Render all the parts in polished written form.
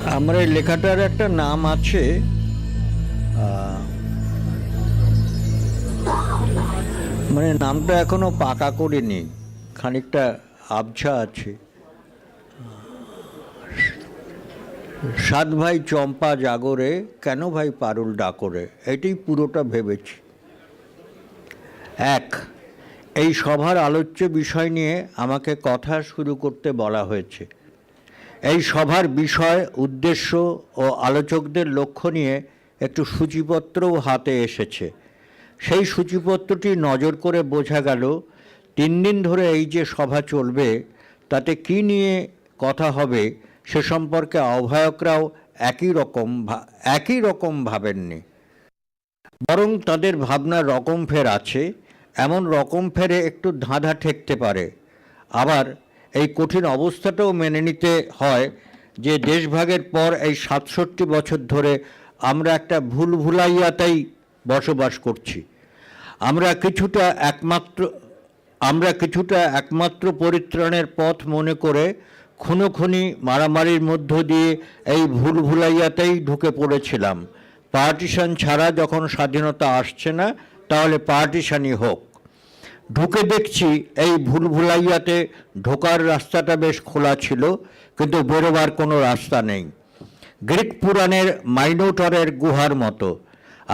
আমার এই লেখাটার একটা নাম আছে, মানে নামটা এখনো পাকা করিনি, খানিকটা আবছা আছে। সাত ভাই চম্পা জাগরে, কেন ভাই পারুল ডাকরে, এটাই পুরোটা ভেবেছি। এক, এই সভার আলোচ্য বিষয় নিয়ে আমাকে কথা শুরু করতে বলা হয়েছে। এই সভার বিষয়, উদ্দেশ্য ও আলোচকদের লক্ষ্য নিয়ে একটু সূচিপত্রও হাতে এসেছে। সেই সূচিপত্রটি নজর করে বোঝা গেল 3 দিন ধরে এই যে সভা চলবে তাতে কি নিয়ে কথা হবে সে সম্পর্কে আহ্বায়করাও একই রকম ভাবেননি, বরং তাদের ভাবনার রকমফের আছে। এমন রকমফেরে একটু ধাঁধা ঠেকতে পারে। আবার এই কঠিন অবস্থাটাও মেনে নিতে হয় যে দেশভাগের পর এই 67 বছর ধরে আমরা একটা ভুলাইয়াতেই বসবাস করছি। আমরা কিছুটা একমাত্র পরিত্রাণের পথ মনে করে খুনোখুনি মারামারির মধ্য দিয়ে এই ভুলাইয়াতেই ঢুকে পড়েছিলাম। পার্টিশন ছাড়া যখন স্বাধীনতা আসছে না, তাহলে পার্টিশনই হোক। ঢুকে দেখছি এই ভুলাইয়াতে ঢোকার রাস্তাটা বেশ খোলা ছিল, কিন্তু বেরোবার কোনো রাস্তা নেই। গ্রিক পুরাণের মাইনোটরের গুহার মতো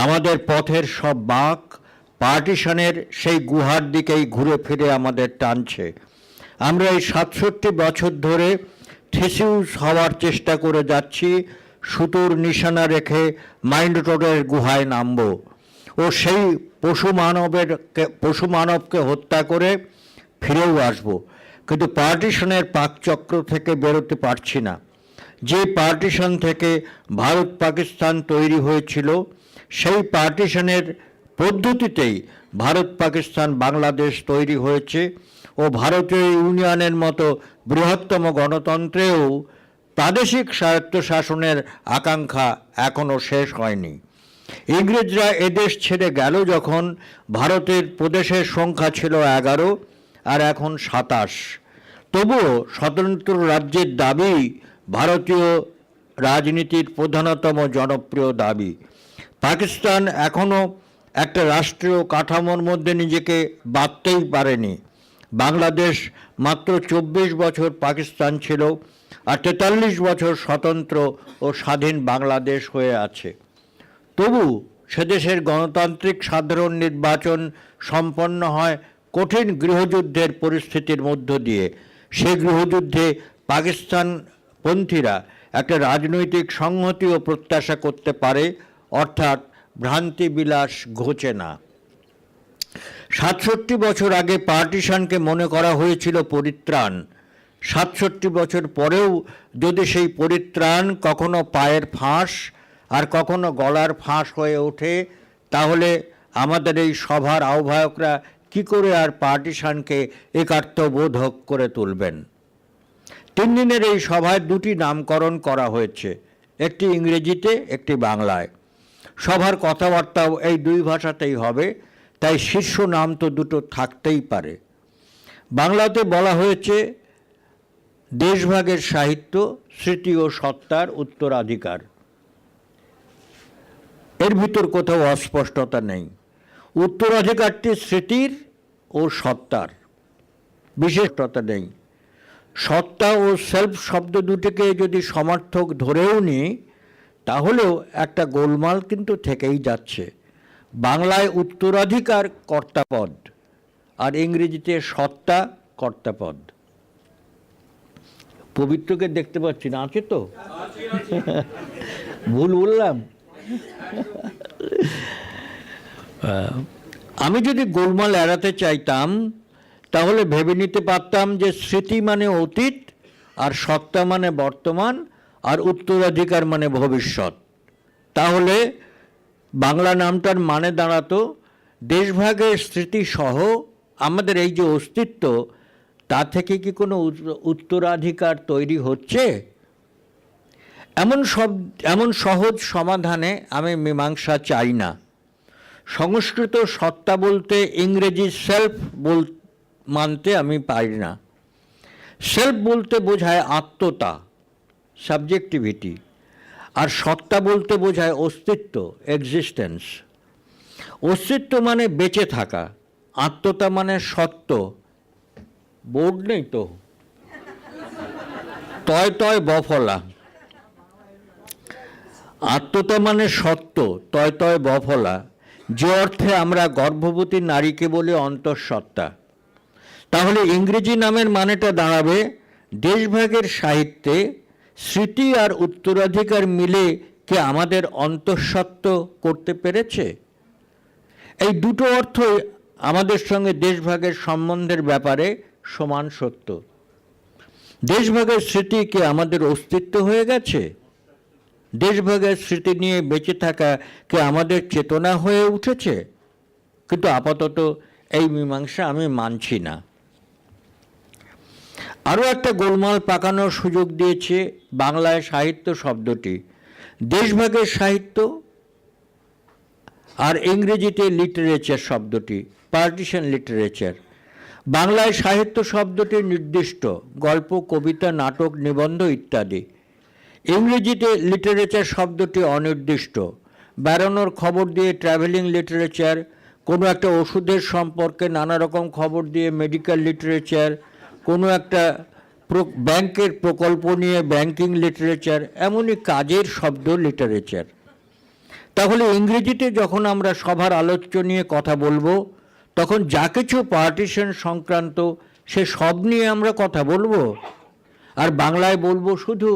আমাদের পথের সব বাঁক পার্টিশনের সেই গুহার দিকেই ঘুরে ফিরে আমাদের টানছে। আমরা এই 67 বছর ধরে থিসিউস হওয়ার চেষ্টা করে যাচ্ছি, সুতোর নিশানা রেখে মাইনোটরের গুহায় নামব ও সেই পশু মানবকে হত্যা করে ফিরেও আসব। কিন্তু পার্টিশনের পাকচক্র থেকে বেরোতে পারছি না। যে পার্টিশন থেকে ভারত পাকিস্তান তৈরি হয়েছিল, সেই পার্টিশনের পদ্ধতিতেই ভারত পাকিস্তান বাংলাদেশ তৈরি হয়েছে ও ভারতীয় ইউনিয়নের মতো বৃহত্তম গণতন্ত্রেও প্রাদেশিক স্বায়ত্তশাসনের আকাঙ্ক্ষা এখনও শেষ হয়নি। ইংরেজরা এদেশ ছেড়ে গেল যখন ভারতের প্রদেশের সংখ্যা ছিল 11 আর এখন 27। তবুও স্বতন্ত্র রাজ্যের দাবি ভারতীয় রাজনীতির প্রধানতম জনপ্রিয় দাবি। পাকিস্তান এখনও একটা রাষ্ট্রীয় কাঠামোর মধ্যে নিজেকে বাঁধতেই পারেনি। বাংলাদেশ মাত্র 24 বছর পাকিস্তান ছিল আর 43 বছর স্বতন্ত্র ও স্বাধীন বাংলাদেশ হয়ে আছে। তবু সেদেশের গণতান্ত্রিক সাধারণ নির্বাচন সম্পন্ন হয় কঠিন গৃহযুদ্ধের পরিস্থিতির মধ্য দিয়ে। সেই গৃহযুদ্ধে পাকিস্তানপন্থীরা একটা রাজনৈতিক সংহতিও প্রত্যাশা করতে পারে, অর্থাৎ ভ্রান্তিবিলাস ঘোচে না। 67 বছর আগে পার্টিশনকে মনে করা হয়েছিল পরিত্রাণ। 67 বছর পরেও যদি সেই পরিত্রাণ কখনো পায়ের ফাঁস আর কখনো গলার ফাঁস হয়ে ওঠে, তাহলে আমাদের এই সভার আহ্বায়করা কি করে আর পার্টিশনকে একার্থবোধক করে তুলবেন? 3 দিনের এই সভায় 2টি নামকরণ করা হয়েছে, একটি ইংরেজিতে, একটি বাংলায়। সভার কথাবার্তাও এই 2 ভাষাতেই হবে, তাই শীর্ষ নাম তো দুটো থাকতেই পারে। বাংলাতে বলা হয়েছে দেশভাগের সাহিত্য, স্মৃতি ও সত্তার উত্তরাধিকার। এর ভিতর কোথাও অস্পষ্টতা নেই। উত্তরাধিকারটি স্মৃতির ও সত্তার, বিশেষতা নেই। সত্তা ও সেলফ শব্দ দুটিকে যদি সমার্থক ধরেও নিই, তাহলেও একটা গোলমাল কিন্তু থেকেই যাচ্ছে। বাংলায় উত্তরাধিকার কর্তাপদ আর ইংরেজিতে সত্তা কর্তাপদ। পবিত্রকে দেখতে পাচ্ছি না, আছে তো? ভুল বললাম? আমি যদি গোলমাল এড়াতে চাইতাম, তাহলে ভেবে নিতে পারতাম যে স্মৃতি মানে অতীত, আর সত্তা মানে বর্তমান, আর উত্তরাধিকার মানে ভবিষ্যৎ। তাহলে বাংলা নামটার মানে দাঁড়াতো দেশভাগের স্মৃতিসহ আমাদের এই যে অস্তিত্ব, তা থেকে কি কোনো উত্তরাধিকার তৈরি হচ্ছে? এমন সহজ সমাধানে আমি মীমাংসা চাই না। সংস্কৃত সত্তা বলতে ইংরেজি সেলফ মানতে আমি পারি না। সেলফ বলতে বোঝায় আত্মতা, সাবজেক্টিভিটি, আর সত্তা বলতে বোঝায় অস্তিত্ব, এক্সিস্টেন্স। অস্তিত্ব মানে বেঁচে থাকা, আত্মতা মানে সত্য। বোর্ড নেই তো, তয় তয় বফলা। আত্মতা মানে সত্য, তয় তয় বফলা, যে অর্থে আমরা গর্ভবতী নারীকে বলি অন্তঃসত্ত্বা। তাহলে ইংরেজি নামের মানেটা দাঁড়াবে দেশভাগের সাহিত্যে স্মৃতি আর উত্তরাধিকার মিলে কি আমাদের অন্তঃসত্ত্ব করতে পেরেছে? এই দুটো অর্থই আমাদের সঙ্গে দেশভাগের সম্বন্ধের ব্যাপারে সমান সত্য। দেশভাগের স্মৃতি কি আমাদের অস্তিত্ব হয়ে গেছে? দেশভাগের স্মৃতি নিয়ে বেঁচে থাকা কি আমাদের চেতনা হয়ে উঠেছে? কিন্তু আপাতত এই মীমাংসা আমি মানছি না। আরও একটা গোলমাল পাকানোর সুযোগ দিয়েছে বাংলায় সাহিত্য শব্দটি। দেশভাগের সাহিত্য আর ইংরেজিতে লিটারেচার শব্দটি, পার্টিশন লিটারেচার। বাংলায় সাহিত্য শব্দটি নির্দিষ্ট, গল্প, কবিতা, নাটক, নিবন্ধ ইত্যাদি। ইংরেজিতে লিটারেচার শব্দটি অনির্দিষ্ট, বেড়ানোর খবর দিয়ে ট্রাভেলিং লিটারেচার, কোনো একটা ওষুধের সম্পর্কে নানা রকম খবর দিয়ে মেডিকেল লিটারেচার, কোনো একটা ব্যাংকের প্রকল্প নিয়ে ব্যাংকিং লিটারেচার, এমনই কাজের শব্দ লিটারেচার। তাহলে ইংরেজিতে যখন আমরা সভার আলোচ্য নিয়ে কথা বলবো, তখন যা কিছু পার্টিশন সংক্রান্ত সে সব নিয়ে আমরা কথা বলবো, আর বাংলায় বলবো শুধু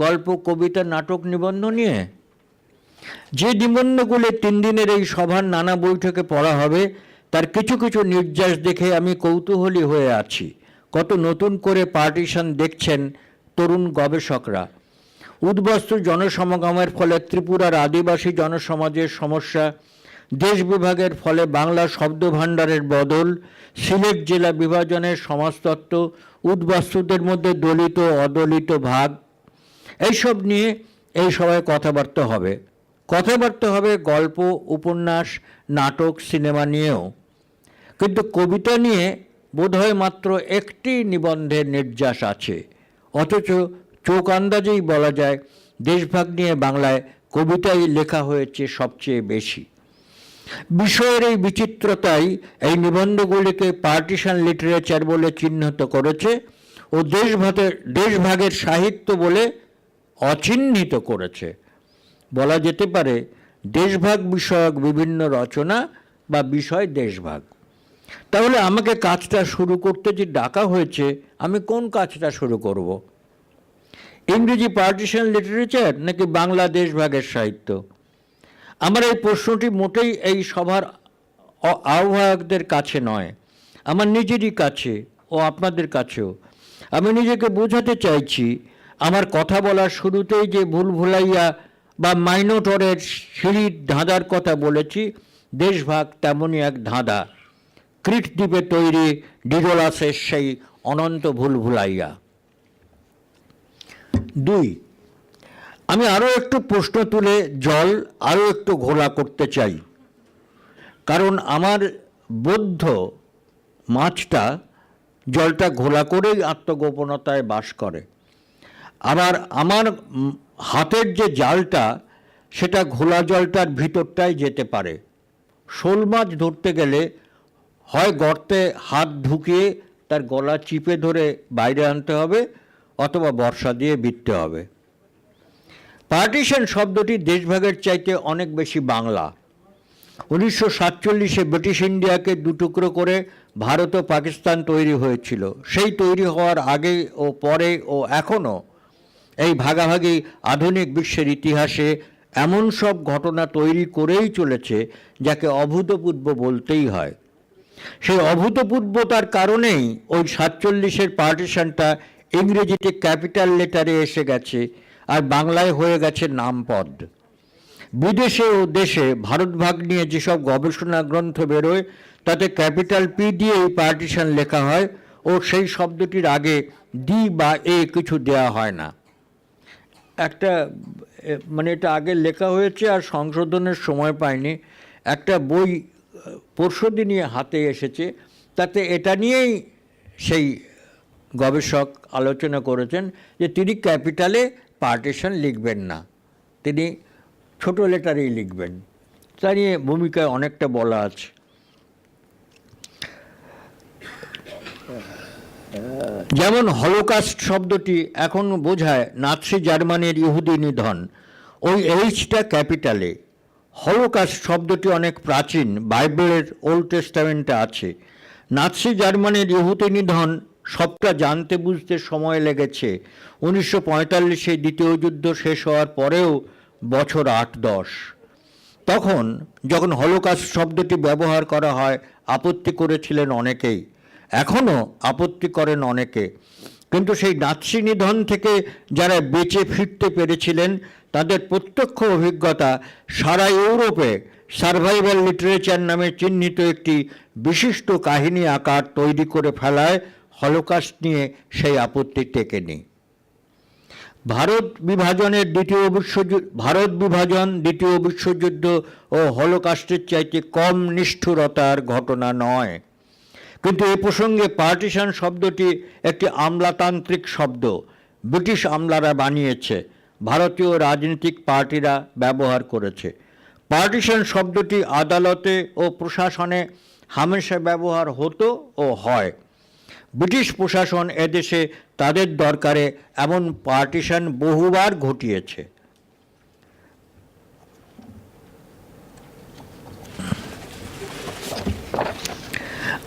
গল্প, কবিতা, নাটক, নিবন্ধ নিয়ে। যে নিবন্ধগুলি 3 দিনের এই সভার নানা বৈঠকে পড়া হবে, তার কিছু কিছু নির্যাস দেখে আমি কৌতূহলী হয়ে আছি। কত নতুন করে পার্টিশন দেখছেন তরুণ গবেষকরা। উদ্বাস্তু জনসমাগমের ফলে ত্রিপুরার আদিবাসী জনসমাজের সমস্যা, দেশ বিভাগের ফলে বাংলা শব্দভাণ্ডারের বদল, সিলেট জেলা বিভাজনের সমাজতত্ত্ব, উদ্বাস্তুদের মধ্যে দলিত অদলিত ভাগ, এইসব নিয়ে এই সভায় কথাবার্তা হবে। কথাবার্তা হবে গল্প, উপন্যাস, নাটক, সিনেমা নিয়েও। কিন্তু কবিতা নিয়ে বোধহয় মাত্র একটি নিবন্ধের নির্যাস আছে, অথচ চোখ আন্দাজেই বলা যায় দেশভাগ নিয়ে বাংলায় কবিতাই লেখা হয়েছে সবচেয়ে বেশি। বিষয়ের এই বিচিত্রতাই এই নিবন্ধগুলিকে পার্টিশন লিটারেচার বলে চিহ্নিত করেছে ও দেশভাগের সাহিত্য বলে অচিহ্নিত করেছে। বলা যেতে পারে দেশভাগ বিষয়ক বিভিন্ন রচনা বা বিষয় দেশভাগ। তাহলে আমাকে কাজটা শুরু করতে যে ডাকা হয়েছে, আমি কোন কাজটা শুরু করব? ইংরেজি পার্টিশন লিটারেচার নাকি বাংলা দেশভাগের সাহিত্য? আমার এই প্রশ্নটি মোটেই এই সভার আহ্বায়কদের কাছে নয়, আমার নিজেরই কাছে ও আপনাদের কাছেও। আমি নিজেকে বোঝাতে চাইছি, আমার কথা বলার শুরুতেই যে ভুলভুলাইয়া বা মাইনোটরের সিঁড়ির ধাঁধার কথা বলেছি, দেশভাগ তেমনই এক ধাঁধা, ক্রিট দ্বীপে তৈরি ডিডোলাসের সেই অনন্ত ভুলভুলাইয়া। 2, আমি আরও একটু প্রশ্ন তুলে জল আরও একটু ঘোলা করতে চাই। কারণ আমার বৌদ্ধ মাছটা জলটা ঘোলা করেই আত্মগোপনতায় বাস করে। আবার আমার হাতের যে জালটা, সেটা ঘোলা জলটার ভিতরটায় যেতে পারে। শোল মাছ ধরতে গেলে হয় গর্তে হাত ঢুকিয়ে তার গলা চিপে ধরে বাইরে আনতে হবে, অথবা বর্ষা দিয়ে বিঁধতে হবে। পার্টিশন শব্দটি দেশভাগের চাইতে অনেক বেশি বাংলা। 1947-এ ব্রিটিশ ইন্ডিয়াকে দুটুকরো করে ভারত ও পাকিস্তান তৈরি হয়েছিল। সেই তৈরি হওয়ার আগে ও পরে ও এখনও এই ভাগাভাগি আধুনিক বিশ্বের ইতিহাসে এমন সব ঘটনা তৈরি করেই চলেছে যাকে অভূতপূর্ব বলতেই হয়। সেই অভূতপূর্বতার কারণেই ওই 47-এর পার্টিশনটা ইংরেজিতে ক্যাপিটাল লেটারে এসে গেছে আর বাংলায় হয়ে গেছে নামপদ। বিদেশে ও দেশে ভারত ভাগ নিয়ে যেসব গবেষণা গ্রন্থ বেরোয়, তাতে ক্যাপিটাল পি দিয়েই পার্টিশন লেখা হয় ও সেই শব্দটির আগে ডি বা এ কিছু দেয়া হয় না। একটা এটা আগে লেখা হয়েছে আর সংশোধনের সময় পায়নি। একটা বই পরশুদিনই হাতে এসেছে, তাতে এটা নিয়েই সেই গবেষক আলোচনা করেছেন যে তিনি ক্যাপিটালে পার্টিশন লিখবেন না, তিনি ছোট লেটারেই লিখবেন। তা নিয়ে ভূমিকায় অনেকটা বলা আছে। যেমন হলোকাস্ট শব্দটি এখন বোঝায় নাৎসি জার্মানির ইহুদি নিধন, ওই এইচটা ক্যাপিটালে। হলোকাস্ট শব্দটি অনেক প্রাচীন, বাইবেলের ওল্ড টেস্টামেন্টে আছে। নাৎসি জার্মানির ইহুদি নিধন সবটা জানতে বুঝতে সময় লেগেছে। 1945-এ দ্বিতীয় যুদ্ধ শেষ হওয়ার পরেও বছর 8-10। তখন যখন হলোকাস্ট শব্দটি ব্যবহার করা হয় আপত্তি করেছিলেন অনেকেই, এখনও আপত্তি করেন অনেকে। কিন্তু সেই নাৎসি নিধন থেকে যারা বেঁচে ফিরতে পেরেছিলেন তাদের প্রত্যক্ষ অভিজ্ঞতা সারা ইউরোপে সার্ভাইভাল লিটারেচার নামে চিহ্নিত একটি বিশিষ্ট কাহিনী আকার তৈরি করে ফেলায় হলোকাস্ট নিয়ে সেই আপত্তি টেকেনি। ভারত বিভাজন দ্বিতীয় বিশ্বযুদ্ধ ও হলোকাস্টের চাইতে কম নিষ্ঠুরতার ঘটনা নয়। কিন্তু এ প্রসঙ্গে পার্টিশন শব্দটি একটি আমলাতান্ত্রিক শব্দ, ব্রিটিশ আমলারা বানিয়েছে, ভারতীয় রাজনৈতিক পার্টিরা ব্যবহার করেছে। পার্টিশন শব্দটি আদালতে ও প্রশাসনে হামেশা ব্যবহার হতো ও হয়। ব্রিটিশ প্রশাসন এদেশে তাদের দরকারে এমন পার্টিশন বহুবার ঘটিয়েছে।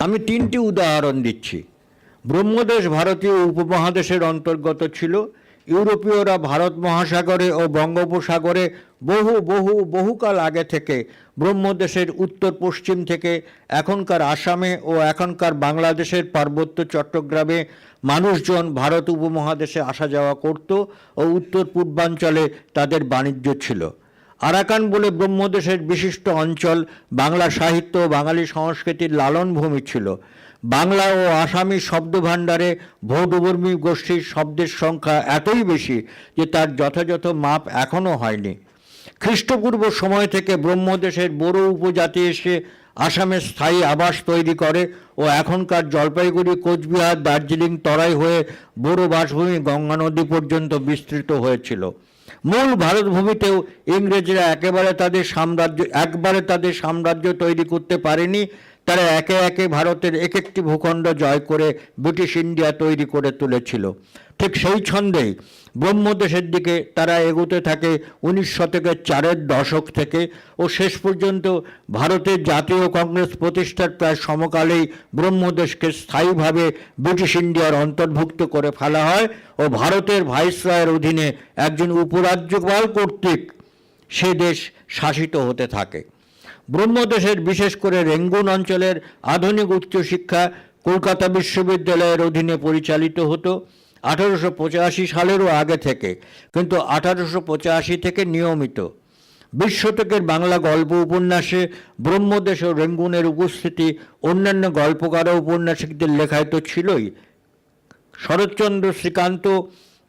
আমি 3টি উদাহরণ দিচ্ছি। ব্রহ্মদেশ ভারতীয় উপমহাদেশের অন্তর্গত ছিল। ইউরোপীয়রা ভারত মহাসাগরে ও বঙ্গোপসাগরে বহুকাল আগে থেকে ব্রহ্মদেশের উত্তর পশ্চিম থেকে এখনকার আসামে ও এখনকার বাংলাদেশের পার্বত্য চট্টগ্রামে মানুষজন ভারত উপমহাদেশে আসা যাওয়া করত ও উত্তর পূর্বাঞ্চলে তাদের বাণিজ্য ছিল। আরাকান বলে ব্রহ্মদেশের বিশিষ্ট অঞ্চল বাংলা সাহিত্য ও বাঙালি সংস্কৃতির লালনভূমি ছিল। বাংলা ও আসামি শব্দভাণ্ডারে ভৌডবর্মী গোষ্ঠীর শব্দের সংখ্যা এতই বেশি যে তার যথাযথ মাপ এখনও হয়নি। খ্রিস্টপূর্ব সময় থেকে ব্রহ্মদেশের বড়ো উপজাতি এসে আসামে স্থায়ী আবাস তৈরি করে ও এখনকার জলপাইগুড়ি, কোচবিহার, দার্জিলিং, তরাই হয়ে বড়ো বাসভূমি গঙ্গা নদী পর্যন্ত বিস্তৃত হয়েছিল। মূল ভারতভূমিতেও ইংরেজরা একবারে তাদের সাম্রাজ্য তৈরি করতে পারেনি। তারা একে একে ভারতের এক একটি ভূখণ্ড জয় করে ব্রিটিশ ইন্ডিয়া তৈরি করে তুলেছিল। ঠিক সেই ছন্দেই ব্রহ্মদেশের দিকে তারা এগোতে থাকে 19 শতকের 4-এর দশক থেকে ও শেষ পর্যন্ত ভারতের জাতীয় কংগ্রেস প্রতিষ্ঠার প্রায় সমকালেই ব্রহ্মদেশকে স্থায়ীভাবে ব্রিটিশ ইন্ডিয়ার অন্তর্ভুক্ত করে ফেলা হয় ও ভারতের ভাইসরয়ের অধীনে একজন উপরাজ্যপাল কর্তৃক সে দেশ শাসিত হতে থাকে। ব্রহ্মদেশের বিশেষ করে রেঙ্গুন অঞ্চলের আধুনিক উচ্চশিক্ষা কলকাতা বিশ্ববিদ্যালয়ের অধীনে পরিচালিত হতো 1885 সালেরও আগে থেকে, কিন্তু 1885 থেকে নিয়মিত। 20 শতকের বাংলা গল্প উপন্যাসে ব্রহ্মদেশ ও রেঙ্গুনের উপস্থিতি অন্যান্য গল্পকার ও উপন্যাসিকদের লেখায় তো ছিলই। শরৎচন্দ্র শ্রীকান্ত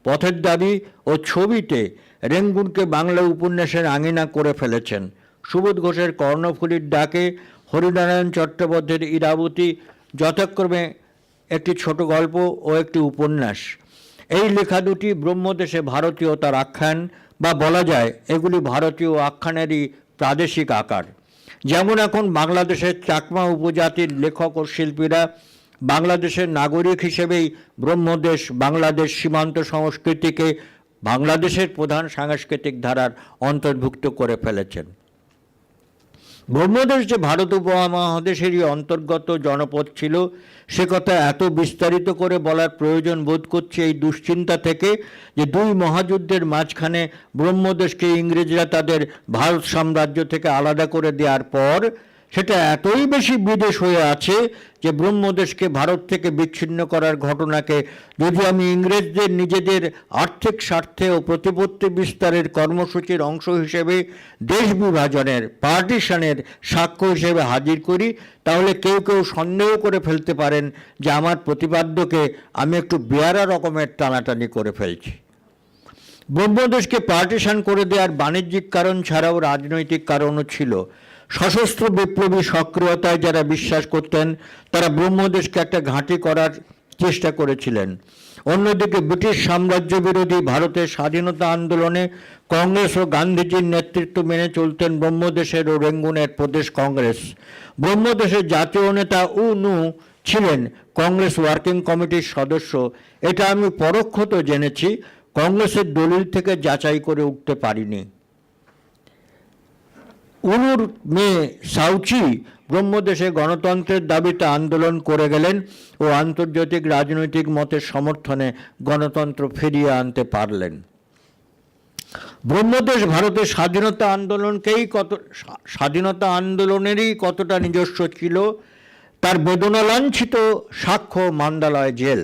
পথের দাবি ও ছবিতে রেঙ্গুনকে বাংলা উপন্যাসের আঙিনা করে ফেলেছেন। সুবোধ ঘোষের কর্ণফুলীর ডাকে, হরিনারায়ণ চট্টোপাধ্যায়ের ইরাবতী যথাক্রমে একটি ছোট গল্প ও একটি উপন্যাস। এই লেখা দুটি ব্রহ্মদেশে ভারতীয়তার আখ্যান, বা বলা যায় এগুলি ভারতীয় আখ্যানেরই প্রাদেশিক আকার। যেমন এখন বাংলাদেশের চাকমা উপজাতির লেখক ও শিল্পীরা বাংলাদেশের নাগরিক হিসেবেই ব্রহ্মদেশ বাংলাদেশ সীমান্ত সংস্কৃতিকে বাংলাদেশের প্রধান সাংস্কৃতিক ধারার অন্তর্ভুক্ত করে ফেলেছেন। ব্রহ্মদেশ যে ভারত উপমহাদেশেরই অন্তর্গত জনপদ ছিল সে কথা এত বিস্তারিত করে বলার প্রয়োজন বোধ করছে এই দুশ্চিন্তা থেকে যে 2 মহাযুদ্ধের মাঝখানে ব্রহ্মদেশকে ইংরেজরা তাদের ভারত সাম্রাজ্য থেকে আলাদা করে দেওয়ার পর সেটা এতই বেশি বিদেশ হয়ে আছে যে ব্রহ্মদেশকে ভারত থেকে বিচ্ছিন্ন করার ঘটনাকে যদি আমি ইংরেজদের নিজেদের আর্থিক স্বার্থে ও প্রতিপত্তি বিস্তারের কর্মসূচির অংশ হিসেবে দেশ বিভাজনের পার্টিশনের সাক্ষ্য হিসেবে হাজির করি, তাহলে কেউ কেউ সন্দেহ করে ফেলতে পারেন যে আমার প্রতিপাদ্যকে আমি একটু বেয়ারা রকমের টানাটানি করে ফেলছি। ব্রহ্মদেশকে পার্টিশন করে দেওয়ার বাণিজ্যিক কারণ ছাড়াও রাজনৈতিক কারণও ছিল। সশস্ত্র বিপ্লবী সক্রিয়তায় যারা বিশ্বাস করতেন তারা ব্রহ্মদেশকে একটা ঘাঁটি করার চেষ্টা করেছিলেন। অন্যদিকে ব্রিটিশ সাম্রাজ্য বিরোধী ভারতের স্বাধীনতা আন্দোলনে কংগ্রেস ও গান্ধীজির নেতৃত্ব মেনে চলতেন ব্রহ্মদেশের ও রেঙ্গুনের প্রদেশ কংগ্রেস। ব্রহ্মদেশের জাতীয় নেতা নু ছিলেন কংগ্রেস ওয়ার্কিং কমিটির সদস্য। এটা আমি পরোক্ষত জেনেছি, কংগ্রেসের দলিল থেকে যাচাই করে উঠতে পারিনি। উনুর মেয়ে সাউচি ব্রহ্মদেশে গণতন্ত্রের দাবিতে আন্দোলন করে গেলেন ও আন্তর্জাতিক রাজনৈতিক মতের সমর্থনে গণতন্ত্র ফিরিয়ে আনতে পারলেন। ব্রহ্মদেশ ভারতের স্বাধীনতা আন্দোলনেরই কতটা নিজস্ব ছিল তার বেদনালাঞ্ছিত সাক্ষ্য মান্দালয় জেল।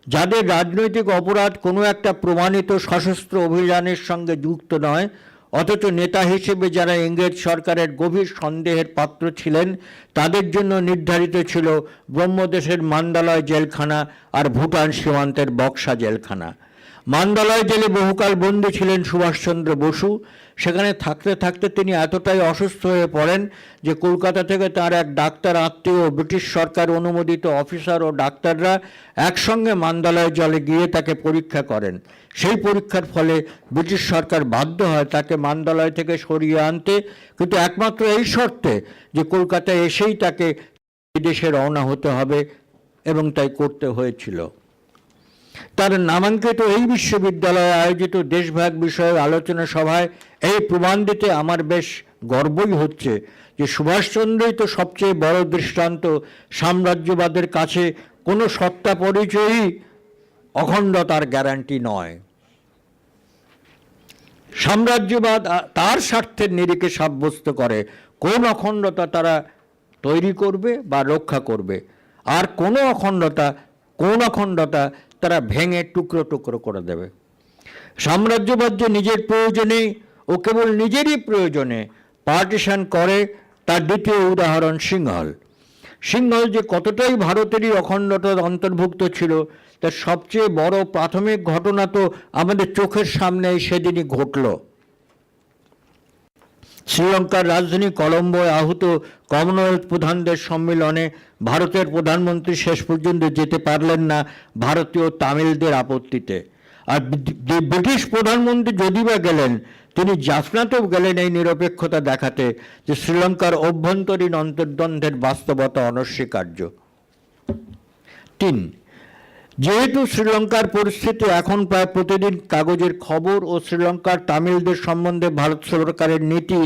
যাদের রাজনৈতিক অপরাধ কোনো একটা প্রমাণিত সশস্ত্র অভিযানের সঙ্গে যুক্ত নয়, অথচ নেতা হিসেবে যারা ইংরেজ সরকারের গভীর সন্দেহের পাত্র ছিলেন, তাদের জন্য নির্ধারিত ছিল ব্রহ্মদেশের মান্দালয় জেলখানা আর ভুটান সীমান্তের বক্সা জেলখানা। মান্দালয় জেলে বহুকাল বন্দী ছিলেন সুভাষচন্দ্র বসু। সেখানে থাকতে থাকতে তিনি এতটাই অসুস্থ হয়ে পড়েন যে কলকাতা থেকে তার এক ডাক্তার আত্মীয়, ব্রিটিশ সরকার অনুমোদিত অফিসার ও ডাক্তাররা একসঙ্গে মান্দালয় জেলে গিয়ে তাকে পরীক্ষা করেন। সেই পরীক্ষার ফলে ব্রিটিশ সরকার বাধ্য হয় তাকে মান্দালয় থেকে সরিয়ে আনতে, কিন্তু একমাত্র এই শর্তে যে কলকাতায় এসেই তাকে বিদেশে রওনা হতে হবে, এবং তাই করতে হয়েছিল। তার নামাঙ্কিত এই বিশ্ববিদ্যালয়ে আয়োজিত দেশভাগ বিষয়ে আলোচনা সভায় এই প্রমাণ দিতে আমার বেশ গর্বই হচ্ছে যে সুভাষচন্দ্রই তো সবচেয়ে বড় দৃষ্টান্ত। সাম্রাজ্যবাদের কাছে কোনো সত্তা পরিচয়ই অখণ্ডতার গ্যারান্টি নয়। সাম্রাজ্যবাদ তার স্বার্থের নিরিখে সাব্যস্ত করে কোন অখণ্ডতা তারা তৈরি করবে বা রক্ষা করবে, আর কোন অখণ্ডতা তারা ভেঙে টুকরো টুকরো করে দেবে। সাম্রাজ্যবাদ যে নিজের প্রয়োজনে ও কেবল নিজেরই প্রয়োজনে পার্টিশন করে, তার দ্বিতীয় উদাহরণ সিংহল। সিংহল যে কতটাই ভারতেরই অখণ্ডতার অন্তর্ভুক্ত ছিল তার সবচেয়ে বড় প্রাথমিক ঘটনা তো আমাদের চোখের সামনেই সেদিনই ঘটল। শ্রীলঙ্কার রাজধানী কলম্বোয় আহত কমনওয়েলথ প্রধানদের সম্মেলনে ভারতের প্রধানমন্ত্রী শেষ পর্যন্ত যেতে পারলেন না ভারতীয় তামিলদের আপত্তিতে। আর ব্রিটিশ প্রধানমন্ত্রী যদি বা গেলেন, তিনি জাফনাতেও গেলেন এই নিরপেক্ষতা দেখাতে যে শ্রীলঙ্কার অভ্যন্তরীণ অন্তর্দ্বন্দ্বের বাস্তবতা অনস্বীকার্য। 3. যেহেতু শ্রীলঙ্কার পরিস্থিতি এখন প্রায় প্রতিদিন কাগজের খবর ও শ্রীলঙ্কার তামিলদের সম্বন্ধে ভারত সরকারের নীতি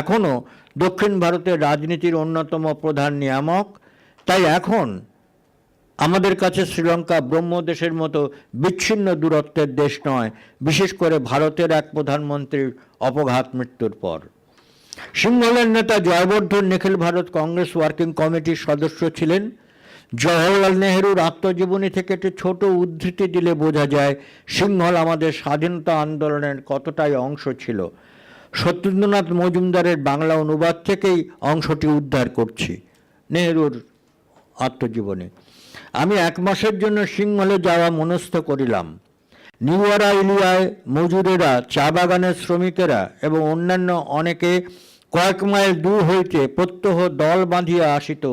এখনও দক্ষিণ ভারতের রাজনীতির অন্যতম প্রধান নিয়ামক, তাই এখন আমাদের কাছে শ্রীলঙ্কা ব্রহ্মদেশের মতো বিচ্ছিন্ন দূরত্বের দেশ নয়, বিশেষ করে ভারতের এক প্রধানমন্ত্রীর অপঘাত মৃত্যুর পর। সিংহলের নেতা জয়বর্ধন নিখিল ভারত কংগ্রেস ওয়ার্কিং কমিটির সদস্য ছিলেন। জওহরলাল নেহরুর আত্মজীবনী থেকে একটি ছোট উদ্ধৃতি দিলে বোঝা যায় সিংহল আমাদের স্বাধীনতা আন্দোলনের কতটাই অংশ ছিল। সত্যেন্দ্রনাথ মজুমদারের বাংলা অনুবাদ থেকেই অংশটি উদ্ধার করছি। নেহরুর আত্মজীবনী। আমি 1 মাসের জন্য সিংহলে যাওয়া মনস্থ করিলাম। নিউয়ারা ইলিয়ায় মজুরেরা, চা বাগানের শ্রমিকেরা এবং অন্যান্য অনেকে কয়েক মাইল দূর হইতে প্রত্যহ দল বাঁধিয়া আসিত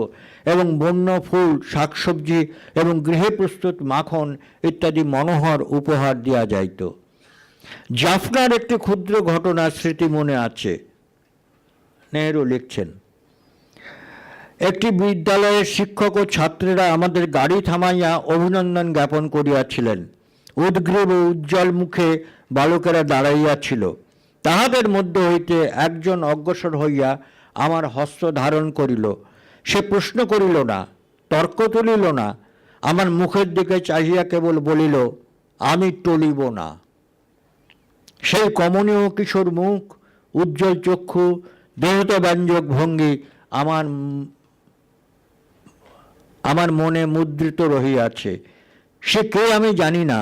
এবং বন্য ফুল, শাকসবজি এবং গৃহে প্রস্তুত মাখন ইত্যাদি মনোহর উপহার দেওয়া যাইত। জাফনার একটি ক্ষুদ্র ঘটনার স্মৃতি মনে আছে। নেহরু লিখছেন, একটি বিদ্যালয়ের শিক্ষক ও ছাত্রেরা আমাদের গাড়ি থামাইয়া অভিনন্দন জ্ঞাপন করিয়াছিলেন। উদ্গ্রীব ও উজ্জ্বল মুখে বালকেরা দাঁড়াইয়াছিল। তাহাদের মধ্যে হইতে একজন অগ্রসর হইয়া আমার হস্ত ধারণ করিল। সে প্রশ্ন করিল না, তর্ক তুলিল না, আমার মুখের দিকে চাহিয়া কেবল বলিল, আমি টলিব না। সেই কমনীয় কিশোর মুখ, উজ্জ্বল চক্ষু, দেহতব্যঞ্জক ভঙ্গি আমার মনে মুদ্রিত রহিয়াছে। সে কে আমি জানি না,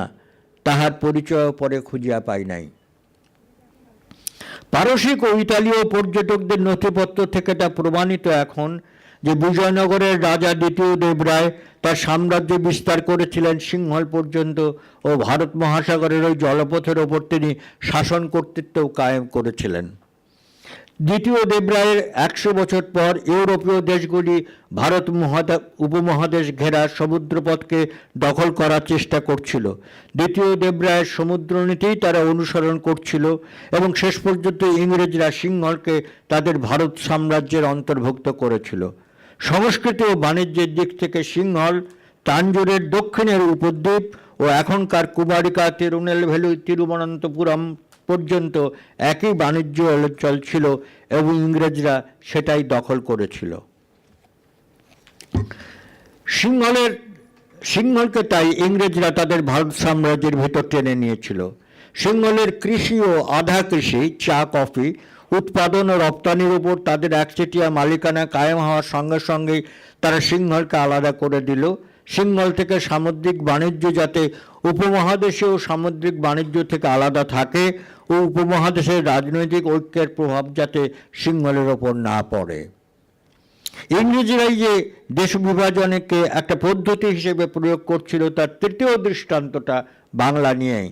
তাহার পরিচয় পরে খুঁজিয়া পাই নাই। পারসিক ও ইতালীয় পর্যটকদের নথিপত্র থেকে তা প্রমাণিত এখন যে বিজয়নগরের রাজা দ্বিতীয় দেবরায় তার সাম্রাজ্য বিস্তার করেছিলেন সিংহল পর্যন্ত ও ভারত মহাসাগরের ওই জলপথের ওপর তিনি শাসন কর্তৃত্বও কায়েম করেছিলেন। দ্বিতীয় দেবরায়ের 100 বছর পর ইউরোপীয় দেশগুলি ভারত উপমহাদেশ ঘেরা সমুদ্রপথকে দখল করার চেষ্টা করছিল। দ্বিতীয় দেবরায়ের সমুদ্রনীতিই তারা অনুসরণ করছিল এবং শেষ পর্যন্ত ইংরেজরা সিংহলকে তাদের ভারত সাম্রাজ্যের অন্তর্ভুক্ত করেছিল। সংস্কৃতি ও বাণিজ্যের দিক থেকে সিংহল তাঞ্জোরের দক্ষিণের উপদ্বীপ ও এখনকার কুমারিকা, তিরুনেলভেলি, তিরুবনন্তপুরম পর্যন্ত একই বাণিজ্য অঞ্চল ছিল এবং ইংরেজরা সেটাই দখল করেছিল। সিংহলকে তাই ইংরেজরা তাদের ভারত সাম্রাজ্যের ভেতর টেনে নিয়েছিল। সিংহলের কৃষি ও আধা কৃষি, চা কফি উৎপাদন ও রপ্তানির উপর তাদের একচেটিয়া মালিকানা কায়েম হওয়ার সঙ্গে সঙ্গেই তারা সিংহলকে আলাদা করে দিল। সিংহল থেকে সামুদ্রিক বাণিজ্য যাতে উপমহাদেশীয় সামুদ্রিক বাণিজ্য থেকে আলাদা থাকে ও উপমহাদেশের রাজনৈতিক ঐক্যের প্রভাব যাতে সিংহলের ওপর না পড়ে। ইংরেজরাই যে দেশ বিভাজনকে একটা পদ্ধতি হিসেবে প্রয়োগ করছিল তার তৃতীয় দৃষ্টান্তটা বাংলা নিয়েই।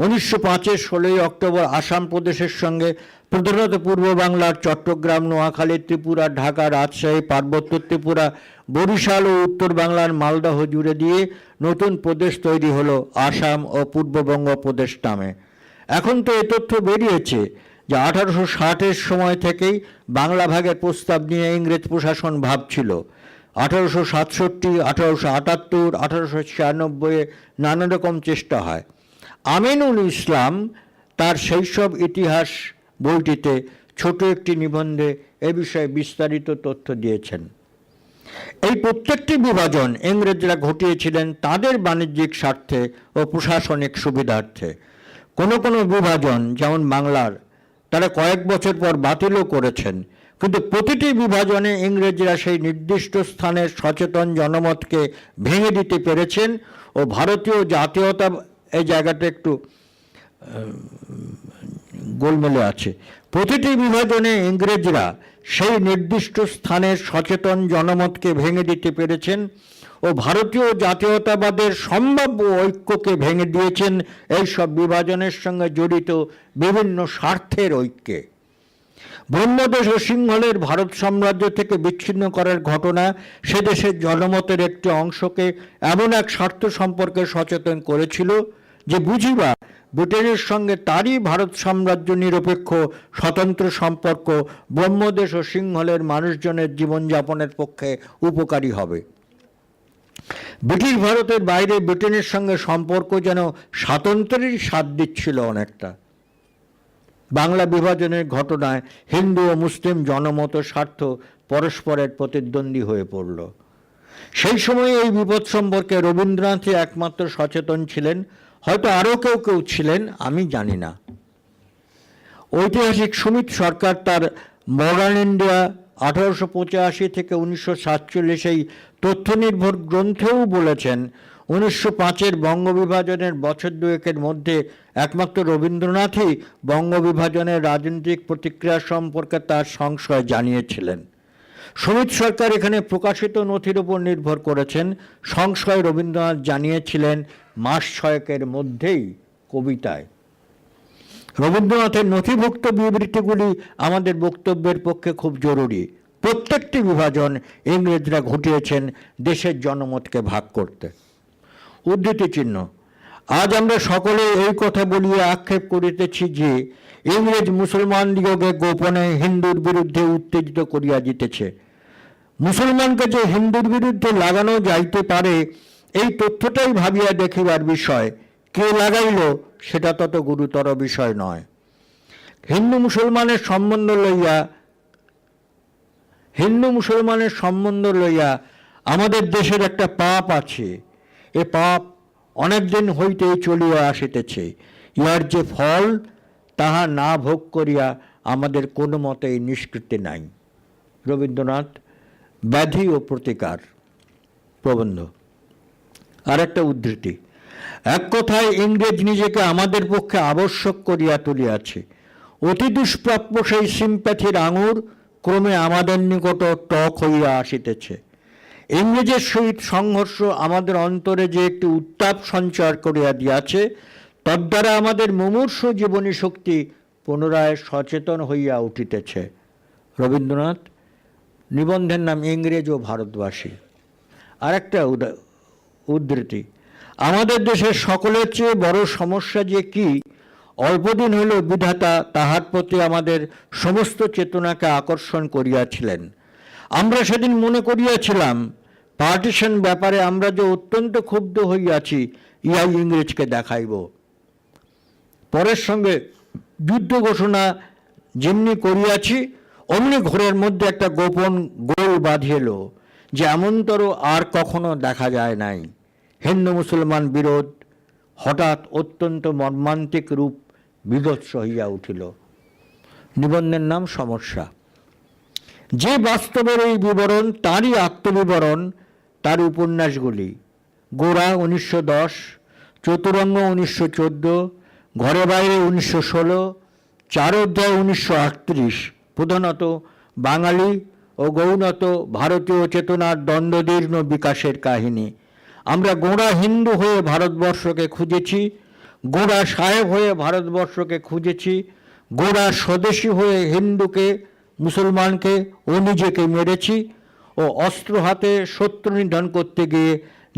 1905-এর 16ই অক্টোবর আসাম প্রদেশের সঙ্গে প্রধানত পূর্ব বাংলার চট্টগ্রাম, নোয়াখালী, ত্রিপুরা, ঢাকা, রাজশাহী, পার্বত্য ত্রিপুরা, বরিশাল ও উত্তর বাংলার মালদহ জুড়ে দিয়ে নতুন প্রদেশ তৈরি হলো আসাম ও পূর্ববঙ্গ প্রদেশ নামে। এখন তো এ তথ্য বেরিয়েছে যে 1860-এর সময় থেকেই বাংলা ভাগের প্রস্তাব নিয়ে ইংরেজ প্রশাসন ভাবছিল। 1867, 1878, 1896-এ নানা রকম চেষ্টা হয়। আমিনুল ইসলাম তার সেইসব ইতিহাস বইটিতে ছোট একটি নিবন্ধে এ বিষয়ে বিস্তারিত তথ্য দিয়েছেন। এই প্রত্যেকটি বিভাজন ইংরেজরা ঘটিয়েছিলেন তাদের বাণিজ্যিক স্বার্থে ও প্রশাসনিক সুবিধার্থে। কোনো কোনো বিভাজন, যেমন বাংলার, তারা কয়েক বছর পর বাতিলও করেছেন, কিন্তু প্রতিটি বিভাজনে ইংরেজরা সেই নির্দিষ্ট স্থানের সচেতন জনমতকে ভেঙে দিতে পেরেছেন ও ভারতীয় জাতীয়তা, এই জায়গাটা একটু গোলমেলে আছে, প্রতিটি বিভাজনে ইংরেজরা সেই নির্দিষ্ট স্থানের সচেতন জনমতকে ভেঙে দিতে পেরেছেন ও ভারতীয় জাতীয়তাবাদের সম্ভাব্য ঐক্যকে ভেঙে দিয়েছেন এইসব বিভাজনের সঙ্গে জড়িত বিভিন্ন স্বার্থের ঐক্যে। ব্রহ্মদেশ ও সিংহলের ভারত সাম্রাজ্য থেকে বিচ্ছিন্ন করার ঘটনা সে দেশের জনমতের একটি অংশকে এমন এক স্বার্থ সম্পর্কে সচেতন করেছিল যে বুঝিবা ব্রিটেনের সঙ্গে তারই ভারত সাম্রাজ্য নিরপেক্ষ স্বতন্ত্র সম্পর্ক ব্রহ্মদেশ ও সিংহলের মানুষজনের জীবনযাপনের পক্ষে উপকারী হবে। ব্রিটিশ ভারতের বাইরে ব্রিটেনের সঙ্গে সম্পর্ক যেন স্বাতন্ত্র্যেরই স্বাদ দিচ্ছিল অনেকটা। বাংলা বিভাজনের ঘটনায় হিন্দু ও মুসলিম জনমত স্বার্থ পরস্পরের প্রতিদ্বন্দ্বী হয়ে পড়ল। সেই সময়ে এই বিপদ সম্পর্কে রবীন্দ্রনাথই একমাত্র সচেতন ছিলেন, হয়তো আরও কেউ কেউ ছিলেন, আমি জানি না। ঐতিহাসিক সুমিত সরকার তার মডার্ন ইন্ডিয়া 1885 থেকে 1947 এই তথ্য নির্ভর গ্রন্থেও বলেছেন 1905-এর বঙ্গবিভাজনের বছর দুয়েকের মধ্যে একমাত্র রবীন্দ্রনাথই বঙ্গবিভাজনের রাজনৈতিক প্রতিক্রিয়া সম্পর্কে তার সংশয় জানিয়েছিলেন। সুমিত সরকার এখানে প্রকাশিত নথির উপর নির্ভর করেছেন। সংশয় রবীন্দ্রনাথ জানিয়েছিলেন মাস 6 মধ্যেই কবিতায়। রবীন্দ্রনাথের নথিভুক্ত বিবৃতিগুলি আমাদের বক্তব্যের পক্ষে খুব জরুরি। প্রত্যেকটি বিভাজন ইংরেজরা ঘটিয়েছেন দেশের জনমতকে ভাগ করতে। উদ্ধৃতি চিহ্ন। আজ আমরা সকলে এই কথা বলিয়া আক্ষেপ করিতেছি যে ইংরেজ মুসলমানদিগকে গোপনে হিন্দুর বিরুদ্ধে উত্তেজিত করিয়া দিতেছে। মুসলমানকে যে হিন্দুর বিরুদ্ধে লাগানো যাইতে পারে এই তথ্যটাই ভাবিয়া দেখিবার বিষয়। কে লাগাইল সেটা তত গুরুতর বিষয় নয়। হিন্দু মুসলমানের সম্বন্ধ লইয়া আমাদের দেশের একটা পাপ আছে। এ পাপ অনেক দিন হইতেই চলিয়া আসিতেছে। ইহার যে ফল তাহা না ভোগ করিয়া আমাদের কোনো মতেই নিষ্কৃতি নাই। রবীন্দ্রনাথ, ব্যাধি ও প্রতিকার প্রবন্ধ। আর একটা উদ্ধৃতি। এক কথায় ইংরেজ নিজেকে আমাদের পক্ষে আবশ্যক করিয়া তুলিয়াছে। অতি দুষ্প্রাপ্য সেই সিম্প্যাথির আঙুর ক্রমে আমাদের নিকট টক হইয়া আসিতেছে। ইংরেজের সহিত সংঘর্ষ আমাদের অন্তরে যে একটি উত্তাপ সঞ্চার করিয়া দিয়াছে, তদ্বারা আমাদের মুমূর্ষু জীবনী শক্তি পুনরায় সচেতন হইয়া উঠিতেছে। রবীন্দ্রনাথ। নিবন্ধের নাম ইংরেজ ও ভারতবাসী। আর একটা উদ্ধৃতি, আমাদের দেশের সকলের চেয়ে বড় সমস্যা যে কি, অল্পদিন হইল বিধাতা তাহার প্রতি আমাদের সমস্ত চেতনাকে আকর্ষণ করিয়াছিলেন। আমরা সেদিন মনে করিয়াছিলাম পার্টিশন ব্যাপারে আমরা যে অত্যন্ত ক্ষুব্ধ হইয়াছি, ইহাই ইংরেজকে দেখাইব। পরের সঙ্গে যুদ্ধ ঘোষণা যেমনি করিয়াছি, অমনি ঘোরের মধ্যে একটা গোপন গোল বাঁধিল, যে এমনতর আর কখনো দেখা যায় নাই। হিন্দু মুসলমান বিরোধ হঠাৎ অত্যন্ত মর্মান্তিক রূপ বিভৎস হইয়া উঠিল। নিবন্ধের নাম সমস্যা। যে বাস্তবের এই বিবরণ তারই আত্মবিবরণ তার উপন্যাসগুলি। গোরা 1910, চতুরঙ্গ 1914, ঘরে বাইরে 1916, চার অধ্যায় 1938 প্রধানত বাঙালি ও গৌণত ভারতীয় চেতনার দ্বন্দ্বদীর্ণ বিকাশের কাহিনী। আমরা গোঁড়া হিন্দু হয়ে ভারতবর্ষকে খুঁজেছি, গোঁড়া সাহেব হয়ে ভারতবর্ষকে খুঁজেছি, গোঁড়া স্বদেশী হয়ে হিন্দুকে, মুসলমানকে ও নিজেকে মেরেছি, ও অস্ত্র হাতে শত্রু নিধন করতে গিয়ে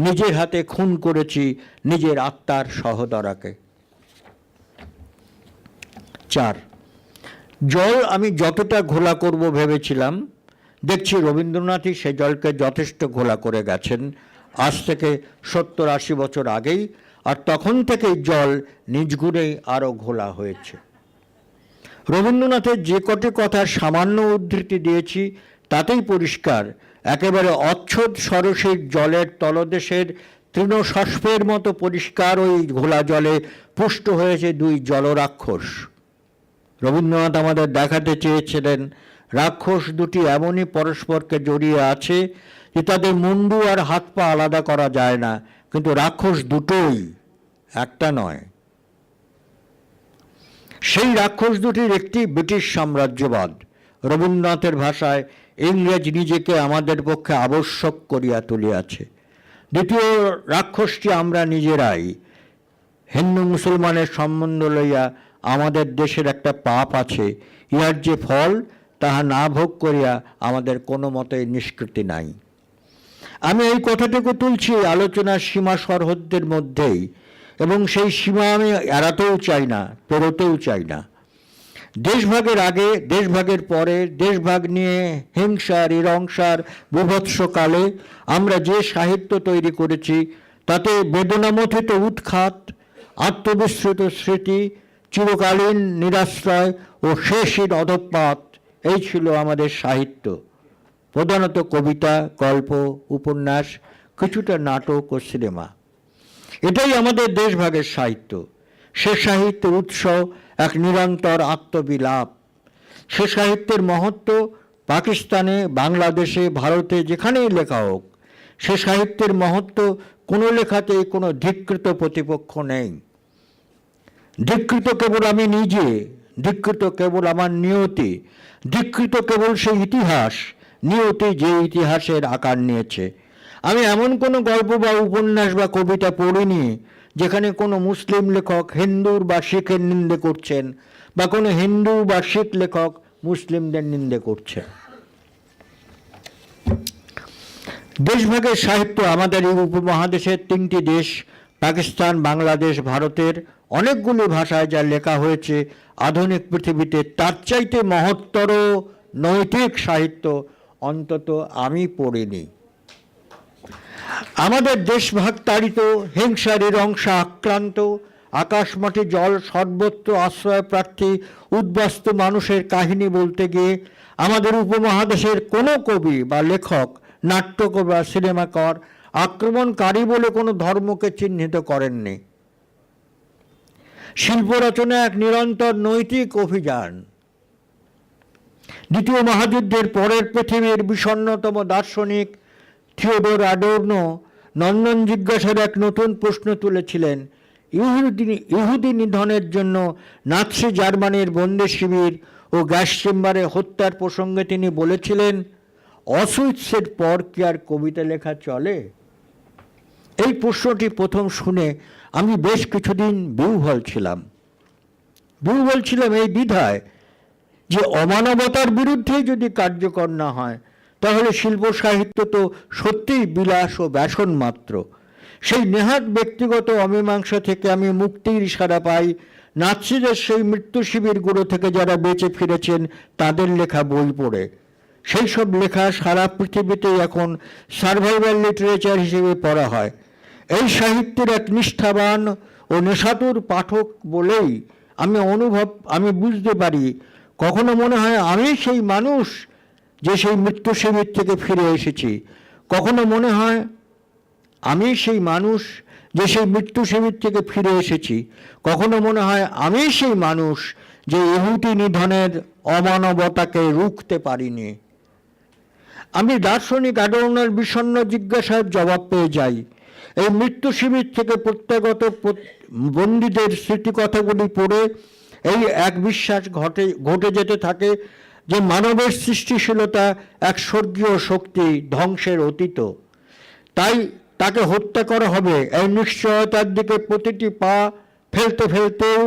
নিজের হাতে খুন করেছি নিজের আত্মার সহোদরাকে। 4, জল আমি যতটা ঘোলা করব ভেবেছিলাম, দেখছি রবীন্দ্রনাথই সে জলকে যথেষ্ট ঘোলা করে গেছেন আজ থেকে 70-80 বছর আগেই, আর তখন থেকেই জল নিজ গুণেই আরও ঘোলা হয়েছে। রবীন্দ্রনাথের যে কটি কথার সামান্য উদ্ধৃতি দিয়েছি তাতেই পরিষ্কার, একেবারে অচ্ছদ সরসিক জলের তলদেশের তৃণশস্পের মতো পরিষ্কার ওই ঘোলা জলে পুষ্ট হয়েছে দুই জলরাক্ষস। রবীন্দ্রনাথ আমাদের দেখাতে চেয়েছিলেন রাক্ষস দুটি এমনই পরস্পরকে জড়িয়ে আছে যে তাদের মুন্ডু আর হাত পা আলাদা করা যায় না, কিন্তু রাক্ষস দুটোই, একটা নয়। সেই রাক্ষস দুটির একটি ব্রিটিশ সাম্রাজ্যবাদ। রবীন্দ্রনাথের ভাষায় ইংরেজ নিজেকে আমাদের পক্ষে আবশ্যক করিয়া তুলিয়াছে। দ্বিতীয় রাক্ষসটি আমরা নিজেরাই। হিন্দু মুসলমানের সম্বন্ধ লইয়া আমাদের দেশের একটা পাপ আছে, ইহার যে ফল তাহা না ভোগ করিয়া আমাদের কোনো মতেই নিষ্কৃতি নাই। আমি এই কথাটুকু তুলছি আলোচনার সীমা সরহদ্দের মধ্যেই, এবং সেই সীমা আমি এড়াতেও চাই না, পেরোতেও চাই না। দেশভাগের আগে, দেশভাগের পরে, দেশভাগ নিয়ে হিংসা নিরংসার বিভৎসকালে আমরা যে সাহিত্য তৈরি করেছি তাতে বেদনামথিত উৎখাত, আত্মবিস্মৃত স্মৃতি, চিরকালীন নিরাশ্রয় ও শেষহীন অধঃপাত, এই ছিল আমাদের সাহিত্য। প্রধানত কবিতা, গল্প, উপন্যাস, কিছুটা নাটক ও সিনেমা। এটাই আমাদের দেশভাগের সাহিত্য। সে সাহিত্যের উৎস এক নিরন্তর আত্মবিলাপ। সে সাহিত্যের মহত্ব পাকিস্তানে, বাংলাদেশে, ভারতে যেখানেই লেখা হোক, সে সাহিত্যের মহত্ব কোনো লেখাতেই কোনো ধিক্কৃত প্রতিপক্ষ নেই। ধিক্কৃত কেবল আমি নিজে, ধিক্কৃত কেবল আমার নিয়তি, ধিক্কৃত কেবল সেই ইতিহাস, নিয়তি যে ইতিহাসের আকার নিয়েছে। আমি এমন কোনো গল্প বা উপন্যাস বা কবিতা পড়িনি যেখানে কোনো মুসলিম লেখক হিন্দুর বা শিখের নিন্দে করছেন, বা কোনো হিন্দু বা শিখ লেখক মুসলিমদের নিন্দে করছেন। দেশভাগের সাহিত্য আমাদের এই উপমহাদেশের 3টি দেশ, পাকিস্তান, বাংলাদেশ, ভারতের অনেকগুলি ভাষায় যা লেখা হয়েছে আধুনিক পৃথিবীতে তার চাইতে মহত্তর নৈতিক সাহিত্য অন্তত আমি পড়িনি। আমাদের দেশভাগ তাড়িত, হিংসা নিরংসা আক্রান্ত, আকাশমাটি জল সর্বত্র আশ্রয় প্রার্থী উদ্বাস্তু মানুষের কাহিনী বলতে গিয়ে আমাদের উপমহাদেশের কোনো কবি বা লেখক, নাট্যকার বা সিনেমাকার আক্রমণকারী বলে কোনো ধর্মকে চিহ্নিত করেননি। শিল্প রচনা এক নিরন্তর নৈতিক অভিযান। দ্বিতীয় মহাযুদ্ধের পরের পৃথিবীর বিষণ্ণতম দার্শনিক থিওডোর অ্যাডোর্নো নন্দন জিজ্ঞাসার এক নতুন প্রশ্ন তুলেছিলেন। ইহুদি নিধনের জন্য নাৎসি জার্মানির বন্দী শিবির ও গ্যাস চেম্বারে হত্যার প্রসঙ্গে তিনি বলেছিলেন, অসুইটসের পর কি আর কবিতা লেখা চলে? এই প্রশ্নটি প্রথম শুনে আমি বেশ কিছুদিন বিহ্বল ছিলাম এই দ্বিধায় যে অমানবতার বিরুদ্ধে যদি কার্যকর না হয় তাহলে শিল্প সাহিত্য তো সত্যিই বিলাস ও ব্যসন মাত্র। সেই নেহাত ব্যক্তিগত অমীমাংসা থেকে আমি মুক্তির ইশারা পাই নাৎসিদের সেই মৃত্যু শিবিরগুলো থেকে যারা বেঁচে ফিরেছেন তাদের লেখা বই পড়ে। সেই সব লেখা সারা পৃথিবীতেই এখন সার্ভাইভাল লিটারেচার হিসেবে পড়া হয়। এই সাহিত্যের এক নিষ্ঠাবান ও নেশাতুর পাঠক বলেই আমি বুঝতে পারি, কখনো মনে হয় আমি সেই মানুষ যে সেই মৃত্যু শিবির থেকে ফিরে এসেছি, কখনো মনে হয় আমি সেই মানুষ যে সেই মৃত্যু শিবির থেকে ফিরে এসেছি, কখনো মনে হয় আমি সেই মানুষ যে ইহুদি নিধনের অমানবতাকে রুখতে পারিনি। আমি দার্শনিক অ্যাডর্নোর বিষণ্ণ জিজ্ঞাসার জবাব পেয়ে যাই। এই মৃত্যু শিবির থেকে প্রত্যাগত বন্দীদের স্মৃতিকথাগুলি পড়ে এই এক বিশ্বাস ঘটে যেতে থাকে যে মানবের সৃষ্টিশীলতা এক স্বর্গীয় শক্তি, ধ্বংসের অতীত, তাই তাকে হত্যা করা হবে। এই নিশ্চয়তার দিকে প্রতিটি পা ফেলতে ফেলতেও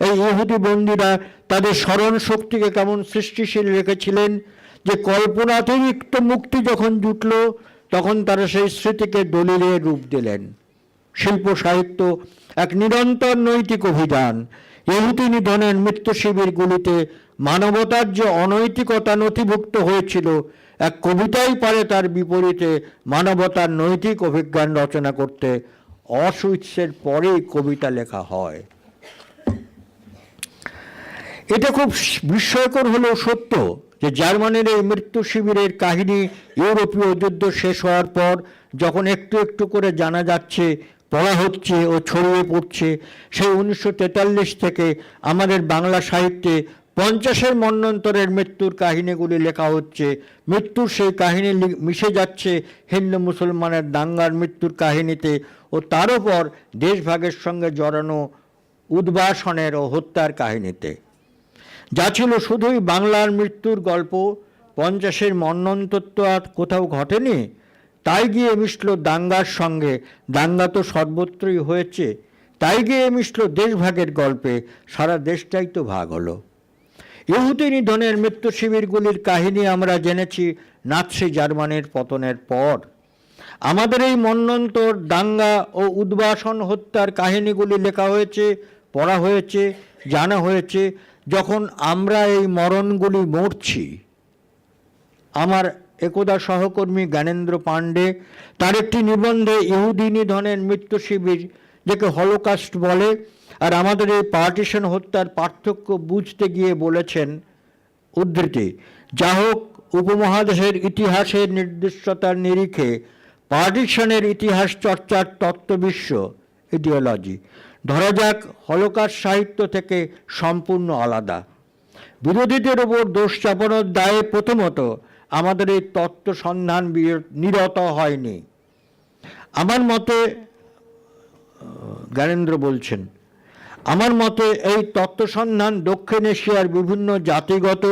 এই ইহুদি বন্দীরা তাদের স্মরণ শক্তিকে কেমন সৃষ্টিশীল রেখেছিলেন যে কল্পনাতিরিক্ত মুক্তি যখন জুটল তখন তারা সেই স্মৃতিকে দলিলে রূপ দিলেন। শিল্প সাহিত্য এক নিরন্তর নৈতিক অভিযান। ইহুদি নিধনের মৃত্যু শিবিরগুলিতে মানবতার যে অনৈতিকতা নথিভুক্ত হয়েছিল, এক কবিতাই পারে তার বিপরীতে মানবতার নৈতিক অভিজ্ঞান রচনা করতে। অশউইৎসের পরেই কবিতা লেখা হয়। এটা খুব বিস্ময়কর হলেও সত্য যে জার্মানির এই মৃত্যু শিবিরের কাহিনী ইউরোপীয় যুদ্ধ শেষ হওয়ার পর যখন একটু একটু করে জানা যাচ্ছে, পড়া হচ্ছে ও ছড়িয়ে পড়ছে, সেই 1943 থেকে আমাদের বাংলা সাহিত্যে 50-এর মন্বন্তরের মৃত্যুর কাহিনীগুলি লেখা হচ্ছে। মৃত্যুর সেই কাহিনী মিশে যাচ্ছে হিন্দু মুসলমানের দাঙ্গার মৃত্যুর কাহিনীতে ও তার উপর দেশভাগের সঙ্গে জড়ানো উদ্বাসনের ও হত্যার কাহিনীতে। যা ছিল শুধুই বাংলার মৃত্যুর গল্প, 50-এর মন্বন্তর তো আর কোথাও ঘটেনি, তাই গিয়ে মিশল দাঙ্গার সঙ্গে। দাঙ্গা তো সর্বত্রই হয়েছে, তাই গিয়ে মিশল দেশভাগের গল্পে। সারা দেশটাই তো ভাগ হলো। ইহুদি নিধনের মৃত্যু শিবিরগুলির কাহিনী আমরা জেনেছি নাৎসি জার্মানির পতনের পর। আমাদের এই মন্বন্তর দাঙ্গা ও উদ্বাসন হত্যার কাহিনীগুলি লেখা হয়েছে, পড়া হয়েছে, জানা হয়েছে যখন আমরা এই মরণগুলি মরছি। আমার একদা সহকর্মী জ্ঞানেন্দ্র পাণ্ডে তার একটি নিবন্ধে ইহুদি নিধনের মৃত্যু শিবির, যাকে হলোকাস্ট বলে, আর আমাদের এই পার্টিশন হত্যার পার্থক্য বুঝতে গিয়ে বলেছেন, উদ্ধৃতি, যা হোক, উপমহাদেশের ইতিহাসের নির্দিষ্টতার নিরিখে পার্টিশনের ইতিহাস চর্চার তত্ত্ববিশ্ব, ইডিওলজি, ধরা যাক হলোকাস্ট সাহিত্য থেকে সম্পূর্ণ আলাদা। বিরোধীদের ওপর দোষ চাপানোর দায়ে প্রথমত আমাদের এই তত্ত্ব সন্ধান নিরত হয়নি। আমার মতে, জ্ঞানেন্দ্র বলছেন, আমার মতে এই তত্ত্বসন্ধান দক্ষিণ এশিয়ার বিভিন্ন জাতিগত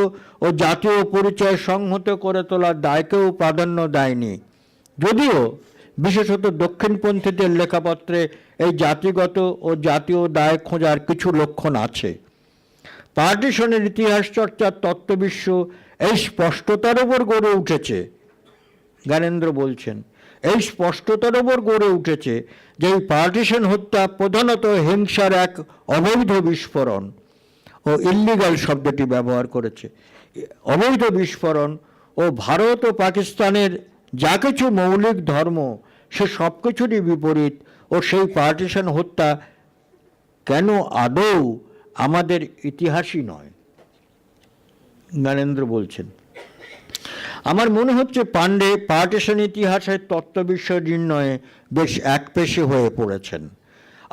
ও জাতীয় পরিচয় সংহত করে তোলার দায়কেও প্রাধান্য দেয়নি। যদিও বিশেষত দক্ষিণপন্থীদের লেখাপত্রে এই জাতিগত ও জাতীয় দায় খোঁজার কিছু লক্ষণ আছে। পার্টিশনের ইতিহাস চর্চার তত্ত্ববিশ্ব এই স্পষ্টতার ওপর গড়ে উঠেছে, জ্ঞানেন্দ্র বলছেন, এই স্পষ্টতার ওপর গড়ে উঠেছে যে এই পার্টিশন হত্যা প্রধানত হিংসার এক অবৈধ বিস্ফোরণ, ও ইল্লিগাল শব্দটি ব্যবহার করেছে, অবৈধ বিস্ফোরণ, ও ভারত ও পাকিস্তানের যা কিছু মৌলিক ধর্ম সে সব কিছুরই বিপরীত। ও সেই পার্টিশন হত্যা কেন আদৌ আমাদের ইতিহাসই নয়। জ্ঞানেন্দ্র বলছেন, আমার মনে হচ্ছে পাণ্ডে পার্টিশন ইতিহাসের তত্ত্ববিষয় নির্ণয়ে বেশ একপেশে হয়ে পড়েছেন,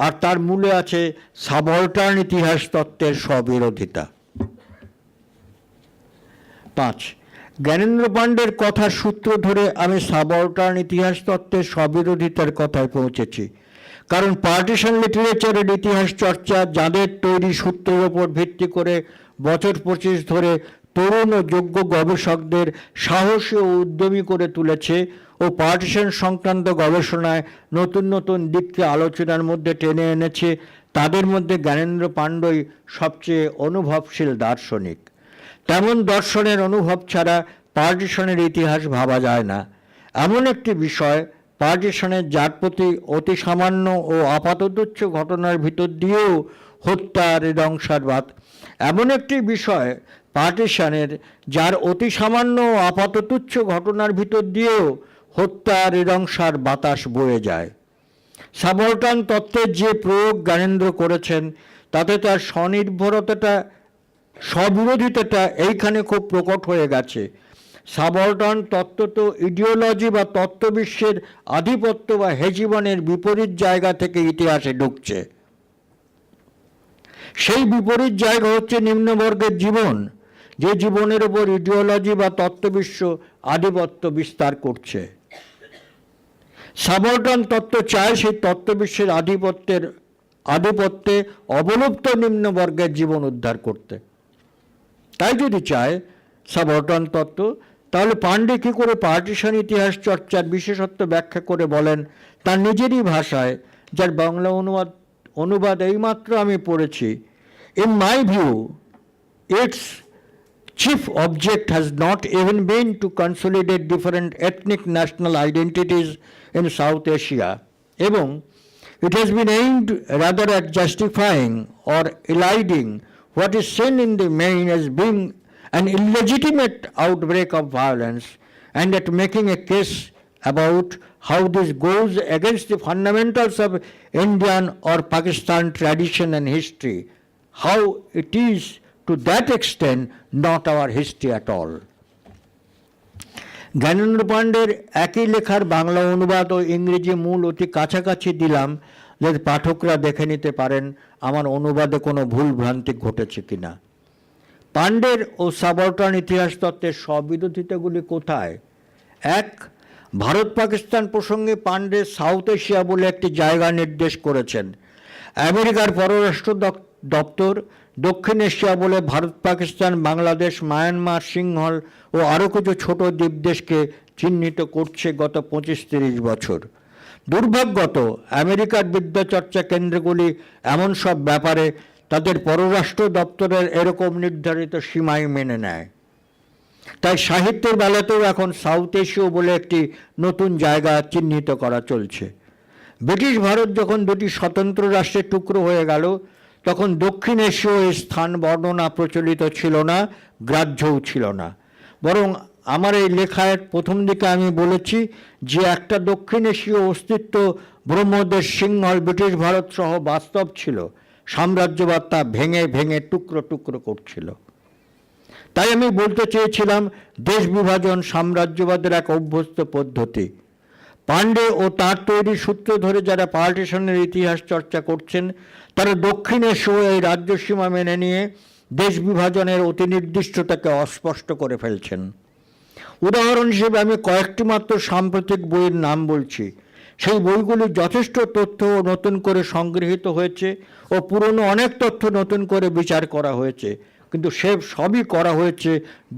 আর তার মূলে আছে সাবঅল্টার্ন ইতিহাস তত্ত্বের স্ববিরোধিতা। 5. জ্ঞানেন্দ্র পাণ্ডের কথার সূত্র ধরে আমি সাবঅল্টার্ন ইতিহাস তত্ত্বের স্ববিরোধিতার কথায় পৌঁছেছি, কারণ পার্টিশন লিটারেচারের ইতিহাস চর্চা যাদের তৈরি সূত্রের ওপর ভিত্তি করে বছর 25 ধরে তরুণ ও যোগ্য গবেষকদের সাহসী ও উদ্যমী করে তুলেছে ও পার্টিশন সংক্রান্ত গবেষণায় নতুন নতুন দিককে আলোচনার মধ্যে টেনে এনেছে, তাদের মধ্যে জ্ঞানেন্দ্র পাণ্ডই সবচেয়ে অনুভবশীল দার্শনিক। তেমন দর্শনের অনুভব ছাড়া পার্টিশনের ইতিহাস ভাবা যায় না। এমন একটি বিষয় পার্টিশনের যার প্রতি অতি সামান্য ও আপাততুচ্ছ ঘটনার ভিতর দিয়েও হত্যা হৃদংসার এমন একটি বিষয় পার্টিশনের যার অতি সামান্য ও আপাততুচ্ছ ঘটনার ভিতর দিয়েও হত্যা হৃদংসার বাতাস বয়ে যায়। সাবঅর্টান তত্ত্বের যে প্রয়োগ জ্ঞানেন্দ্র করেছেন তাতে তার স্বনির্ভরতাটা স্ববিরোধিতাটা এইখানে খুব প্রকট হয়ে গেছে। সাবঅর্টান তত্ত্ব তো ইডিওলজি বা তত্ত্ববিশ্বের আধিপত্য বা হেজিমনের বিপরীত জায়গা থেকে ইতিহাসে ঢুকছে। সেই বিপরীত জায়গা হচ্ছে নিম্নবর্গের জীবন, যে জীবনের উপর ইডিওলজি বা তত্ত্ববিশ্ব আধিপত্য বিস্তার করছে। সাবঅর্টান তত্ত্ব চায় সেই তত্ত্ববিশ্বের আধিপত্যে অবলুপ্ত নিম্নবর্গের জীবন উদ্ধার করতে। তাই যদি চায় সাবঅর্টান তত্ত্ব, তাহলে পান্ডে কী করে পার্টিশন ইতিহাস চর্চার বিশেষত্ব ব্যাখ্যা করে বলেন তার নিজেরই ভাষায়, যার বাংলা অনুবাদ এইমাত্র আমি পড়েছি। In my view it's chief object has not even been to consolidate different ethnic national identities in South Asia, এবং it has been aimed rather at justifying or eliding what is seen in the main as being an illegitimate outbreak of violence, and at making a case about how this goes against the fundamentals of Indian or Pakistan tradition and history, how it is to that extent not our history at all. Gyanendra পাণ্ডের একই লেখার বাংলা অনুবাদ ও ইংরেজি মূল অতি কাছাকাছি দিলাম, যাতে পাঠকরা দেখে নিতে পারেন আমার অনুবাদে কোনো ভুল ভ্রান্তি ঘটেছে কিনা। পাণ্ডের ও সাবঅর্টান ইতিহাস তত্ত্বের স্ববিরোধিতাগুলি কোথায়? এক, ভারত পাকিস্তান প্রসঙ্গে পাণ্ডে সাউথ এশিয়া বলে একটি জায়গা নির্দেশ করেছেন। আমেরিকার পররাষ্ট্র দপ্তর দক্ষিণ এশিয়া বলে ভারত পাকিস্তান বাংলাদেশ মায়ানমার সিংহল ও আরও কিছু ছোট দ্বীপদেশকে চিহ্নিত করছে গত 25-30 বছর। দুর্ভাগ্যত আমেরিকার বিদ্যাচর্চা কেন্দ্রগুলি এমন সব ব্যাপারে তাদের পররাষ্ট্র দপ্তরের এরকম নির্ধারিত সীমাই মেনে নেয়। তাই সাহিত্যের বেলাতেও এখন সাউথ এশীয় বলে একটি নতুন জায়গা চিহ্নিত করা চলছে। ব্রিটিশ ভারত যখন দুটি স্বতন্ত্র রাষ্ট্রের টুকরো হয়ে গেল, তখন দক্ষিণ এশীয় এই স্থান বর্ণনা প্রচলিত ছিল না, গ্রাহ্যও ছিল না। বরং আমার এই লেখায় প্রথম দিকে আমি বলেছি যে একটা দক্ষিণ এশীয় অস্তিত্ব ব্রহ্মদেশ সিংহল ব্রিটিশ ভারত সহ বাস্তব ছিল, সাম্রাজ্যবাদ তা ভেঙে ভেঙে টুকরো টুকরো করছিল। তাই আমি বলতে চেয়েছিলাম দেশ বিভাজন সাম্রাজ্যবাদের এক অভ্যস্ত পদ্ধতি। পাণ্ডে ও তার তৈরি সূত্র ধরে যারা পার্টিশনের ইতিহাস চর্চা করছেন তারা দক্ষিণ এশীয় এই রাজ্যসীমা মেনে নিয়ে দেশ বিভাজনের অতি নির্দিষ্টতাকে অস্পষ্ট করে ফেলছেন। উদাহরণ হিসেবে আমি কয়েকটি মাত্র সাম্প্রতিক বইয়ের নাম বলছি। সেই বইগুলি যথেষ্ট তথ্য নতুন করে সংগৃহীত হয়েছে ও পুরনো অনেক তথ্য নতুন করে বিচার করা হয়েছে, কিন্তু সবই করা হয়েছে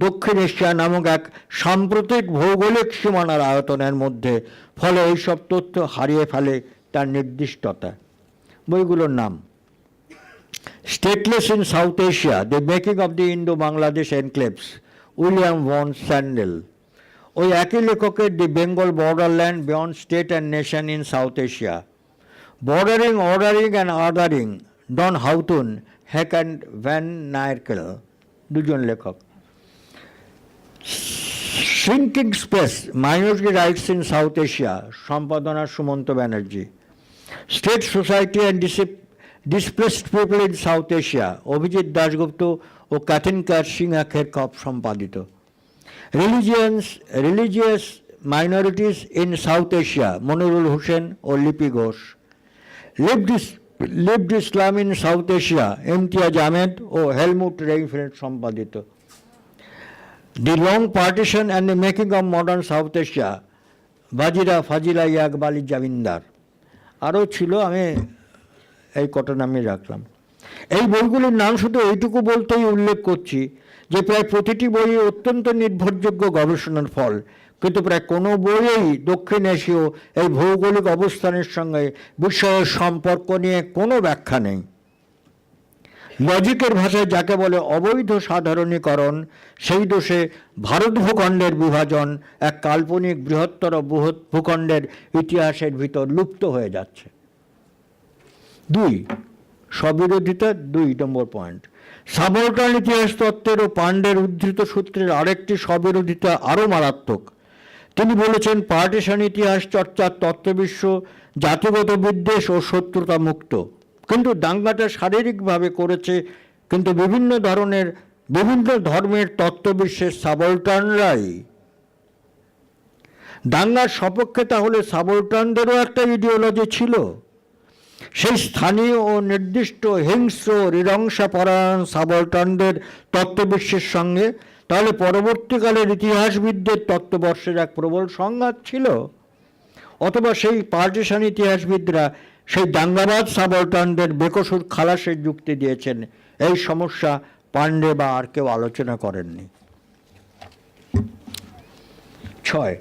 দক্ষিণ এশিয়া নামক এক সাম্প্রতিক ভৌগোলিক সীমানার আয়তনের মধ্যে। ফলে এইসব তথ্য হারিয়ে ফেলে তার নির্দিষ্টতা। বইগুলোর নাম: stateless in South Asia, the making of the Indo Bangladesh enclaves, William van Schendel. ওই একই লেখকের the Bengal borderland beyond state and nation in South Asia, bordering, ordering and othering, Ton Houtum, Henk and van Naerssen, দুজন লেখক। Shrinking space, minority rights in South Asia, সম্পাদনা Sumanta Banerjee. State society and displaced people in South Asia, Abhijit Dasgupta ও Kathinka Sinha Kerkhoff সম্পাদিত। Religious minorities in South Asia, Monirul Hossain ও Lipi Ghosh. Lived Islam in South Asia, Imtiaz Ahmed ও Helmut Reifeld সম্পাদিত। The long partition and the making of modern South Asia, Vazira Fazila Yacoobali Zamindar. আরও ছিল, আমি এই কটা নামই রাখলাম। এই বইগুলির নাম শুধু এইটুকু বলতেই উল্লেখ করছি যে প্রায় প্রতিটি বই অত্যন্ত নির্ভরযোগ্য গবেষণার ফল, কিন্তু প্রায় কোনো বইয়েই দক্ষিণ এশীয় এই ভৌগোলিক অবস্থানের সঙ্গে বিষয়ের সম্পর্ক নিয়ে কোনো ব্যাখ্যা নেই। লজিকের ভাষায় যাকে বলে অবৈধ সাধারণীকরণ, সেই দোষে ভারত ভূখণ্ডের বিভাজন এক কাল্পনিক বৃহত্তর ভূখণ্ডের ইতিহাসের ভিতর লুপ্ত হয়ে যাচ্ছে। 2. স্ববিরোধিতা 2 নম্বর পয়েন্ট। সাবলটার্ন ইতিহাস তত্ত্বের ও পাণ্ডের উদ্ধৃত সূত্রের আরেকটি স্ববিরোধিতা আরও মারাত্মক। তিনি বলেছেন পার্টিশন ইতিহাস চর্চার তত্ত্ববিশ্ব জাতিগত বিদ্বেষ ও শত্রুতা মুক্ত, কিন্তু দাঙ্গাটা শারীরিকভাবে করেছে, কিন্তু বিভিন্ন ধর্মের তত্ত্ববিশ্বের সাবলটার্নরাই। দাঙ্গার সপক্ষে তাহলে সাবলটার্নদেরও একটা ইডিওলজি ছিল। সেই স্থানীয় ও নির্দিষ্ট হিংস্র নৃশংসপরায়ণ সাবলটার্নদের তত্ত্ববিশ্বের সঙ্গে তাহলে পরবর্তীকালের ইতিহাসবিদদের তত্ত্ববর্ষের এক প্রবল সংঘাত ছিল, অথবা সেই পার্টিশন ইতিহাসবিদরা সেই দাঙ্গাবাজ সাবলটার্নদের বেকসুর খালাসের যুক্তি দিয়েছেন। এই সমস্যা পাণ্ডে বা আর কেউ আলোচনা করেননি। 6.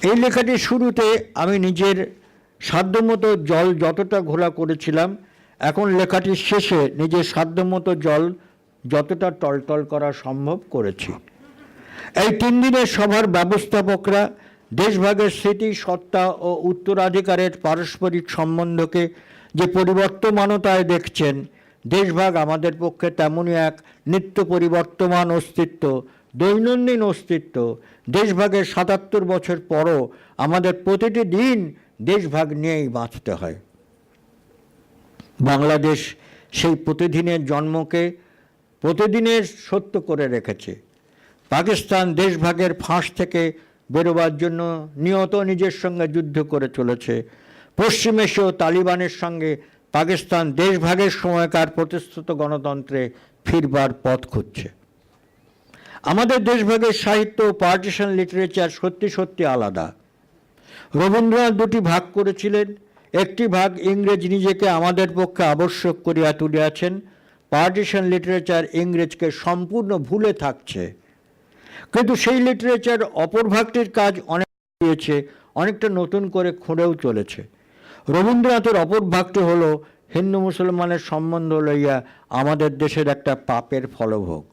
এই লেখাটির শুরুতে আমি নিজের সাধ্যমতো জল যতটা ঘোলা করেছিলাম, এখন লেখাটির শেষে নিজের সাধ্যমতো জল যতটা টলটল করা সম্ভব করেছি। এই 3 দিনের সভার ব্যবস্থাপকরা দেশভাগের স্মৃতি, সত্তা ও উত্তরাধিকারের পারস্পরিক সম্বন্ধকে যে পরিবর্তমানতায় দেখছেন, দেশভাগ আমাদের পক্ষে তেমনই এক নিত্য পরিবর্তমান অস্তিত্ব, দৈনন্দিন অস্তিত্ব। দেশভাগের 77 বছর পরও আমাদের প্রতিটি দিন দেশভাগ নিয়েই বাঁচতে হয়। বাংলাদেশ সেই প্রতিদিনের জন্মকে প্রতিদিনের সত্য করে রেখেছে। পাকিস্তান দেশভাগের ফাঁস থেকে বেরোবার জন্য নিয়ত নিজের সঙ্গে যুদ্ধ করে চলেছে। পশ্চিম এশীয় তালিবানের সঙ্গে পাকিস্তান দেশভাগের সময়কার প্রতিশ্রুত গণতন্ত্রে ফিরবার পথ খুঁজছে। আমাদের দেশভাগের সাহিত্য ও পার্টিশন লিটারেচার সত্যি সত্যি আলাদা। রবীন্দ্রনাথ 2টি ভাগ করেছিলেন। একটি ভাগ ইংরেজ নিজেকে আমাদের পক্ষে আবশ্যক করিয়া তুলিয়াছেন। পার্টিশন লিটারেচার ইংরেজকে সম্পূর্ণ ভুলে থাকছে, কিন্তু সেই লিটারেচার অপর ভাগটির কাজ অনেক দিয়েছে, অনেকটা নতুন করে খুঁড়েও চলেছে। রবীন্দ্রনাথের অপর ভাগটি হল হিন্দু মুসলমানের সম্বন্ধ লইয়া আমাদের দেশের একটা পাপের ফলভোগ।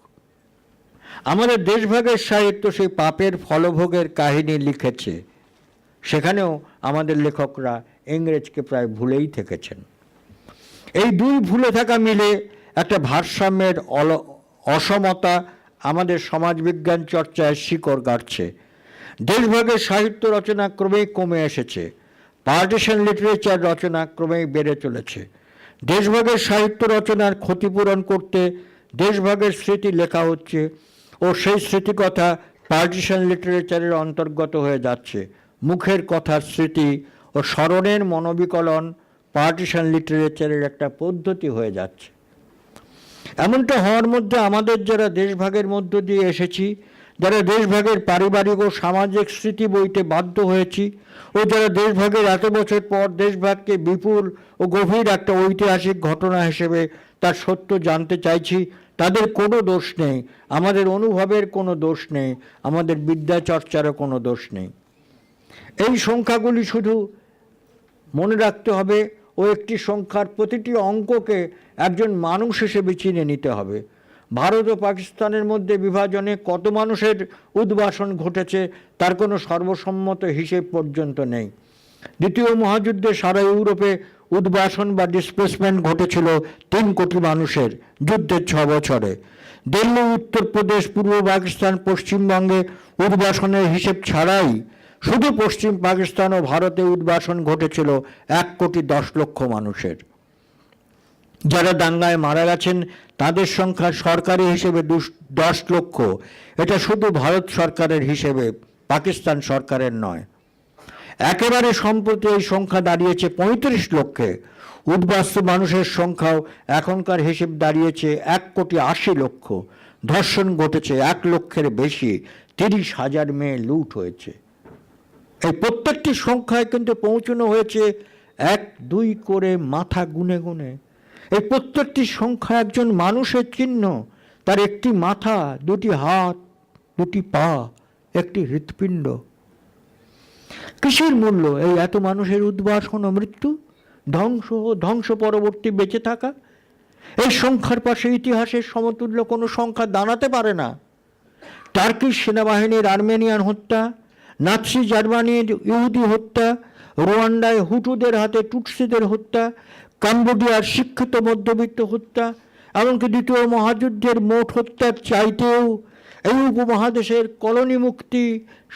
আমাদের দেশভাগের সাহিত্য সেই পাপের ফলভোগের কাহিনী লিখেছে। সেখানেও আমাদের লেখকরা ইংরেজকে প্রায় ভুলেই থেকেছেন। এই 2 ভুলে থাকা মিলে একটা ভারসাম্যের অসমতা আমাদের সমাজবিজ্ঞান চর্চায় শিকড় গাড়ছে। দেশভাগের সাহিত্য রচনা ক্রমেই কমে এসেছে, পার্টিশন লিটারেচার রচনা ক্রমেই বেড়ে চলেছে। দেশভাগের সাহিত্য রচনার ক্ষতিপূরণ করতে দেশভাগের স্মৃতি লেখা হচ্ছে ও সেই স্মৃতিকথা পার্টিশন লিটারেচারের অন্তর্গত হয়ে যাচ্ছে। মুখের কথার স্মৃতি ও স্মরণের মনোবিকলন পার্টিশন লিটারেচারের একটা পদ্ধতি হয়ে যাচ্ছে। এমনটা হওয়ার মধ্যে আমাদের যারা দেশভাগের মধ্য দিয়ে এসেছি, যারা দেশভাগের পারিবারিক ও সামাজিক স্মৃতি বইতে বাধ্য হয়েছি, ও যারা দেশভাগের এত বছর পর দেশভাগকে বিপুল ও গভীর একটা ঐতিহাসিক ঘটনা হিসেবে তার সত্য জানতে চাইছি, তাদের কোনো দোষ নেই, আমাদের অনুভবের কোনো দোষ নেই, আমাদের বিদ্যাচর্চারও কোনো দোষ নেই। এই সংখ্যাগুলি শুধু মনে রাখতে হবে ও একটি সংখ্যার প্রতিটি অঙ্ককে একজন মানুষ হিসেবে চিনে নিতে হবে। ভারত ও পাকিস্তানের মধ্যে বিভাজনে কত মানুষের উদ্বাসন ঘটেছে তার কোনো সর্বসম্মত হিসেব পর্যন্ত নেই। দ্বিতীয় মহাযুদ্ধে সারা ইউরোপে উদ্বাসন বা ডিসপ্লেসমেন্ট ঘটেছিল 3 কোটি মানুষের যুদ্ধের 6 বছরে। দিল্লি, উত্তরপ্রদেশ, পূর্ব পাকিস্তান, পশ্চিমবঙ্গে উদ্বাসনের হিসেব ছাড়াই শুধু পশ্চিম পাকিস্তান ও ভারতে উদ্বাসন ঘটেছিল 1 কোটি 10 লক্ষ মানুষের। যারা দাঙ্গায় মারা গেছেন তাদের সংখ্যা সরকারি হিসেবে 10 লক্ষ। এটা শুধু ভারত সরকারের হিসেবে, পাকিস্তান সরকারের নয়। একেবারে সম্প্রতি এই সংখ্যা দাঁড়িয়েছে 35 লক্ষে। উদ্বাস্ত মানুষের সংখ্যাও এখনকার হিসেব দাঁড়িয়েছে 1 কোটি 80 লক্ষ। ধর্ষণ ঘটেছে 1 লক্ষের বেশি, 30,000 মেয়ে লুট হয়েছে। এই প্রত্যেকটি সংখ্যায় কিন্তু পৌঁছানো হয়েছে 1-2 করে মাথা গুনে গুনে। এই প্রত্যেকটি সংখ্যা একজন মানুষের চিহ্ন, তার একটি মাথা, 2টি হাত, 2টি পা, একটি হৃৎপিণ্ড। কিসের মূল্য এই এত মানুষের উদ্বাসন ও মৃত্যু, ধ্বংস ও ধ্বংস পরবর্তী বেঁচে থাকা? এই সংখ্যার পাশে ইতিহাসের সমতুল্য কোনো সংখ্যা দাঁড়াতে পারে না। টার্কিশ সেনাবাহিনীর আর্মেনিয়ান হত্যা, নাৎসি জার্মানির ইহুদি হত্যা, রুয়ান্ডায় হুটুদের হাতে টুটসিদের হত্যা, কাম্বোডিয়ার শিক্ষিত মধ্যবিত্ত হত্যা, এমনকি দ্বিতীয় মহাযুদ্ধের মোট হত্যার চাইতেও এই উপমহাদেশের কলোনি মুক্তি,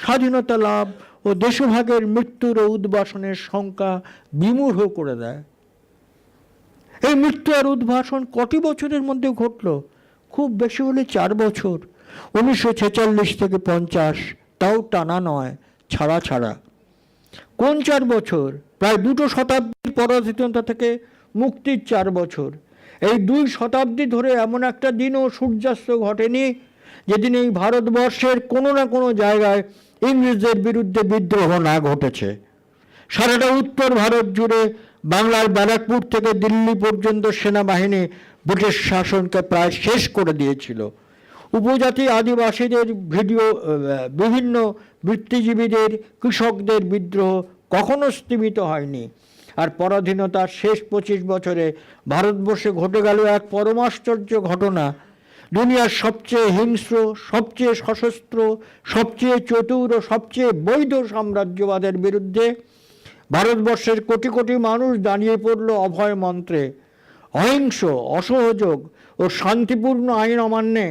স্বাধীনতা লাভ ও দেশভাগের মৃত্যুর ও উদ্বাসনের সংখ্যা বিমূঢ় করে দেয়। এই মৃত্যু আর উদ্ভাসন কটি বছরের মধ্যে ঘটল? খুব বেশি হলে 4 বছর, 1946 থেকে 50, তাও টানা নয়, ছাড়া ছাড়া। কোন 4 বছর? প্রায় 2 শতাব্দীর পরাধীনতা থেকে মুক্তির 4 বছর। এই 2 শতাব্দী ধরে এমন একটা দিনও সূর্যাস্ত ঘটেনি যেদিন এই ভারতবর্ষের কোনো না কোনো জায়গায় ইংরেজদের বিরুদ্ধে বিদ্রোহ না ঘটেছে। সারাটা উত্তর ভারত জুড়ে বাংলার ব্যারাকপুর থেকে দিল্লি পর্যন্ত সেনাবাহিনী ব্রিটিশ শাসনকে প্রায় শেষ করে দিয়েছিল। উপজাতি আদিবাসীদের বিভিন্ন বৃত্তিজীবীদের, কৃষকদের বিদ্রোহ কখনো স্তীমিত হয়নি। আর পরাধীনতার শেষ 25 বছরে ভারতবর্ষে ঘটে গেল এক পরমাশ্চর্য ঘটনা। দুনিয়ার সবচেয়ে হিংস্র, সবচেয়ে সশস্ত্র, সবচেয়ে চতুর ও সবচেয়ে বৈধ সাম্রাজ্যবাদের বিরুদ্ধে ভারতবর্ষের কোটি কোটি মানুষ দাঁড়িয়ে পড়ল অভয় মন্ত্রে। অহিংস, অসহযোগ ও শান্তিপূর্ণ আইন অমান্যে,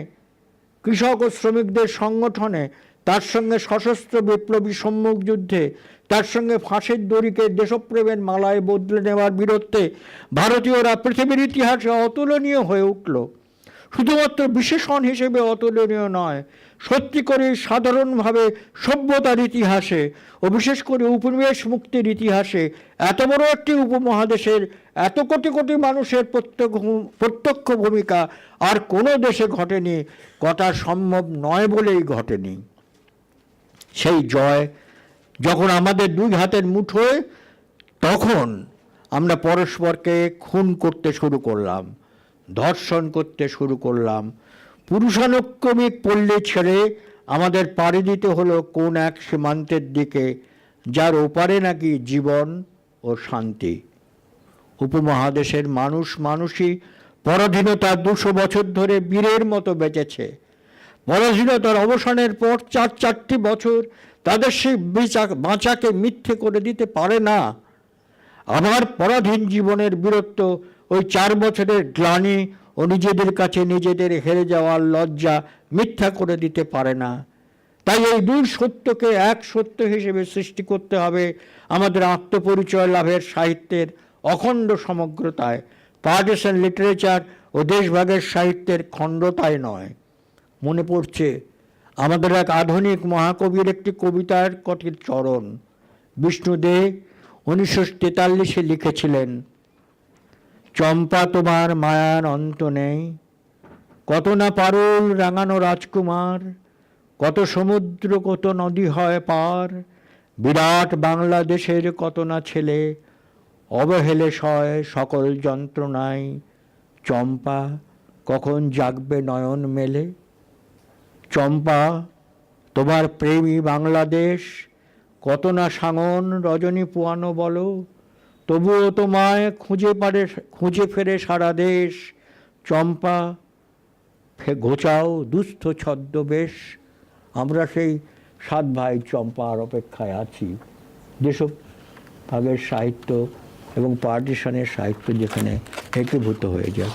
কৃষক ও শ্রমিকদের সংগঠনে, তার সঙ্গে সশস্ত্র বিপ্লবী সম্মুখ যুদ্ধে, তার সঙ্গে ফাঁসির দড়িকে দেশপ্রেমের মালায় বদলে নেওয়ার বীরত্বে ভারতীয়রা পৃথিবীর ইতিহাসে অতুলনীয় হয়ে উঠল। শুধুমাত্র বিশেষণ হিসেবে অতুলনীয় নয়, সত্যি করে সাধারণভাবে সভ্যতার ইতিহাসে ও বিশেষ করে উপনিবেশ মুক্তির ইতিহাসে এত বড় একটি উপমহাদেশের এত কোটি কোটি মানুষের প্রত্যক্ষ ভূমিকা আর কোনো দেশে ঘটেনি, ঘটা সম্ভব নয় বলেই ঘটেনি। সেই জয় যখন আমাদের 2 হাতের মুঠোয়, তখন আমরা পরস্পরকে খুন করতে শুরু করলাম, ধর্ষণ করতে শুরু করলাম। পুরুষানুক্রমিক পল্লী ছেড়ে আমাদের পাড়ি দিতে হলো কোন এক সীমান্তের দিকে, যার ওপারে নাকি জীবন ও শান্তি। উপমহাদেশের মানুষই পরাধীনতার 200 বছর ধরে বীরের মতো বেঁচেছে। পরাধীনতার অবসানের পর 4টি বছর তাদের সেই বাঁচাকে মিথ্যে করে দিতে পারে না। আমার পরাধীন জীবনের বীরত্ব ওই 4 বছরের গ্লানি ও নিজেদের কাছে নিজেদের হেরে যাওয়ার লজ্জা মিথ্যা করে দিতে পারে না। তাই এই 2 সত্যকে এক সত্য হিসেবে সৃষ্টি করতে হবে আমাদের আত্মপরিচয় লাভের সাহিত্যের অখণ্ড সমগ্রতায়, পার্টিশন লিটারেচার ও দেশভাগের সাহিত্যের খণ্ডতায় নয়। মনে পড়ছে আমাদের এক আধুনিক মহাকবির একটি কবিতার কটির চরণ। বিষ্ণু দে 1943 লিখেছিলেন, চম্পা তোমার মায়ার অন্ত নেই, কত না পারুল রাঙানো রাজকুমার, কত সমুদ্র কত নদী হয় পার, বিরাট বাংলাদেশের কত না ছেলে, অবহেলে সয় সকল যন্ত্রণায়, চম্পা কখন জাগবে নয়ন মেলে। চম্পা তোমার প্রেমী বাংলাদেশ, কত না সাঙন রজনী পোয়ানো বলো, তবুও তোমায় খুঁজে ফেরে সারা দেশ। চম্পা ঘোচাও দুস্থ ছদ্মবেশ। আমরা সেই 7 ভাই চম্পার অপেক্ষায় আছি। দেশভাগের সাহিত্য এবং পার্টিশনের সাহিত্য যেখানে একীভূত হয়ে যায়।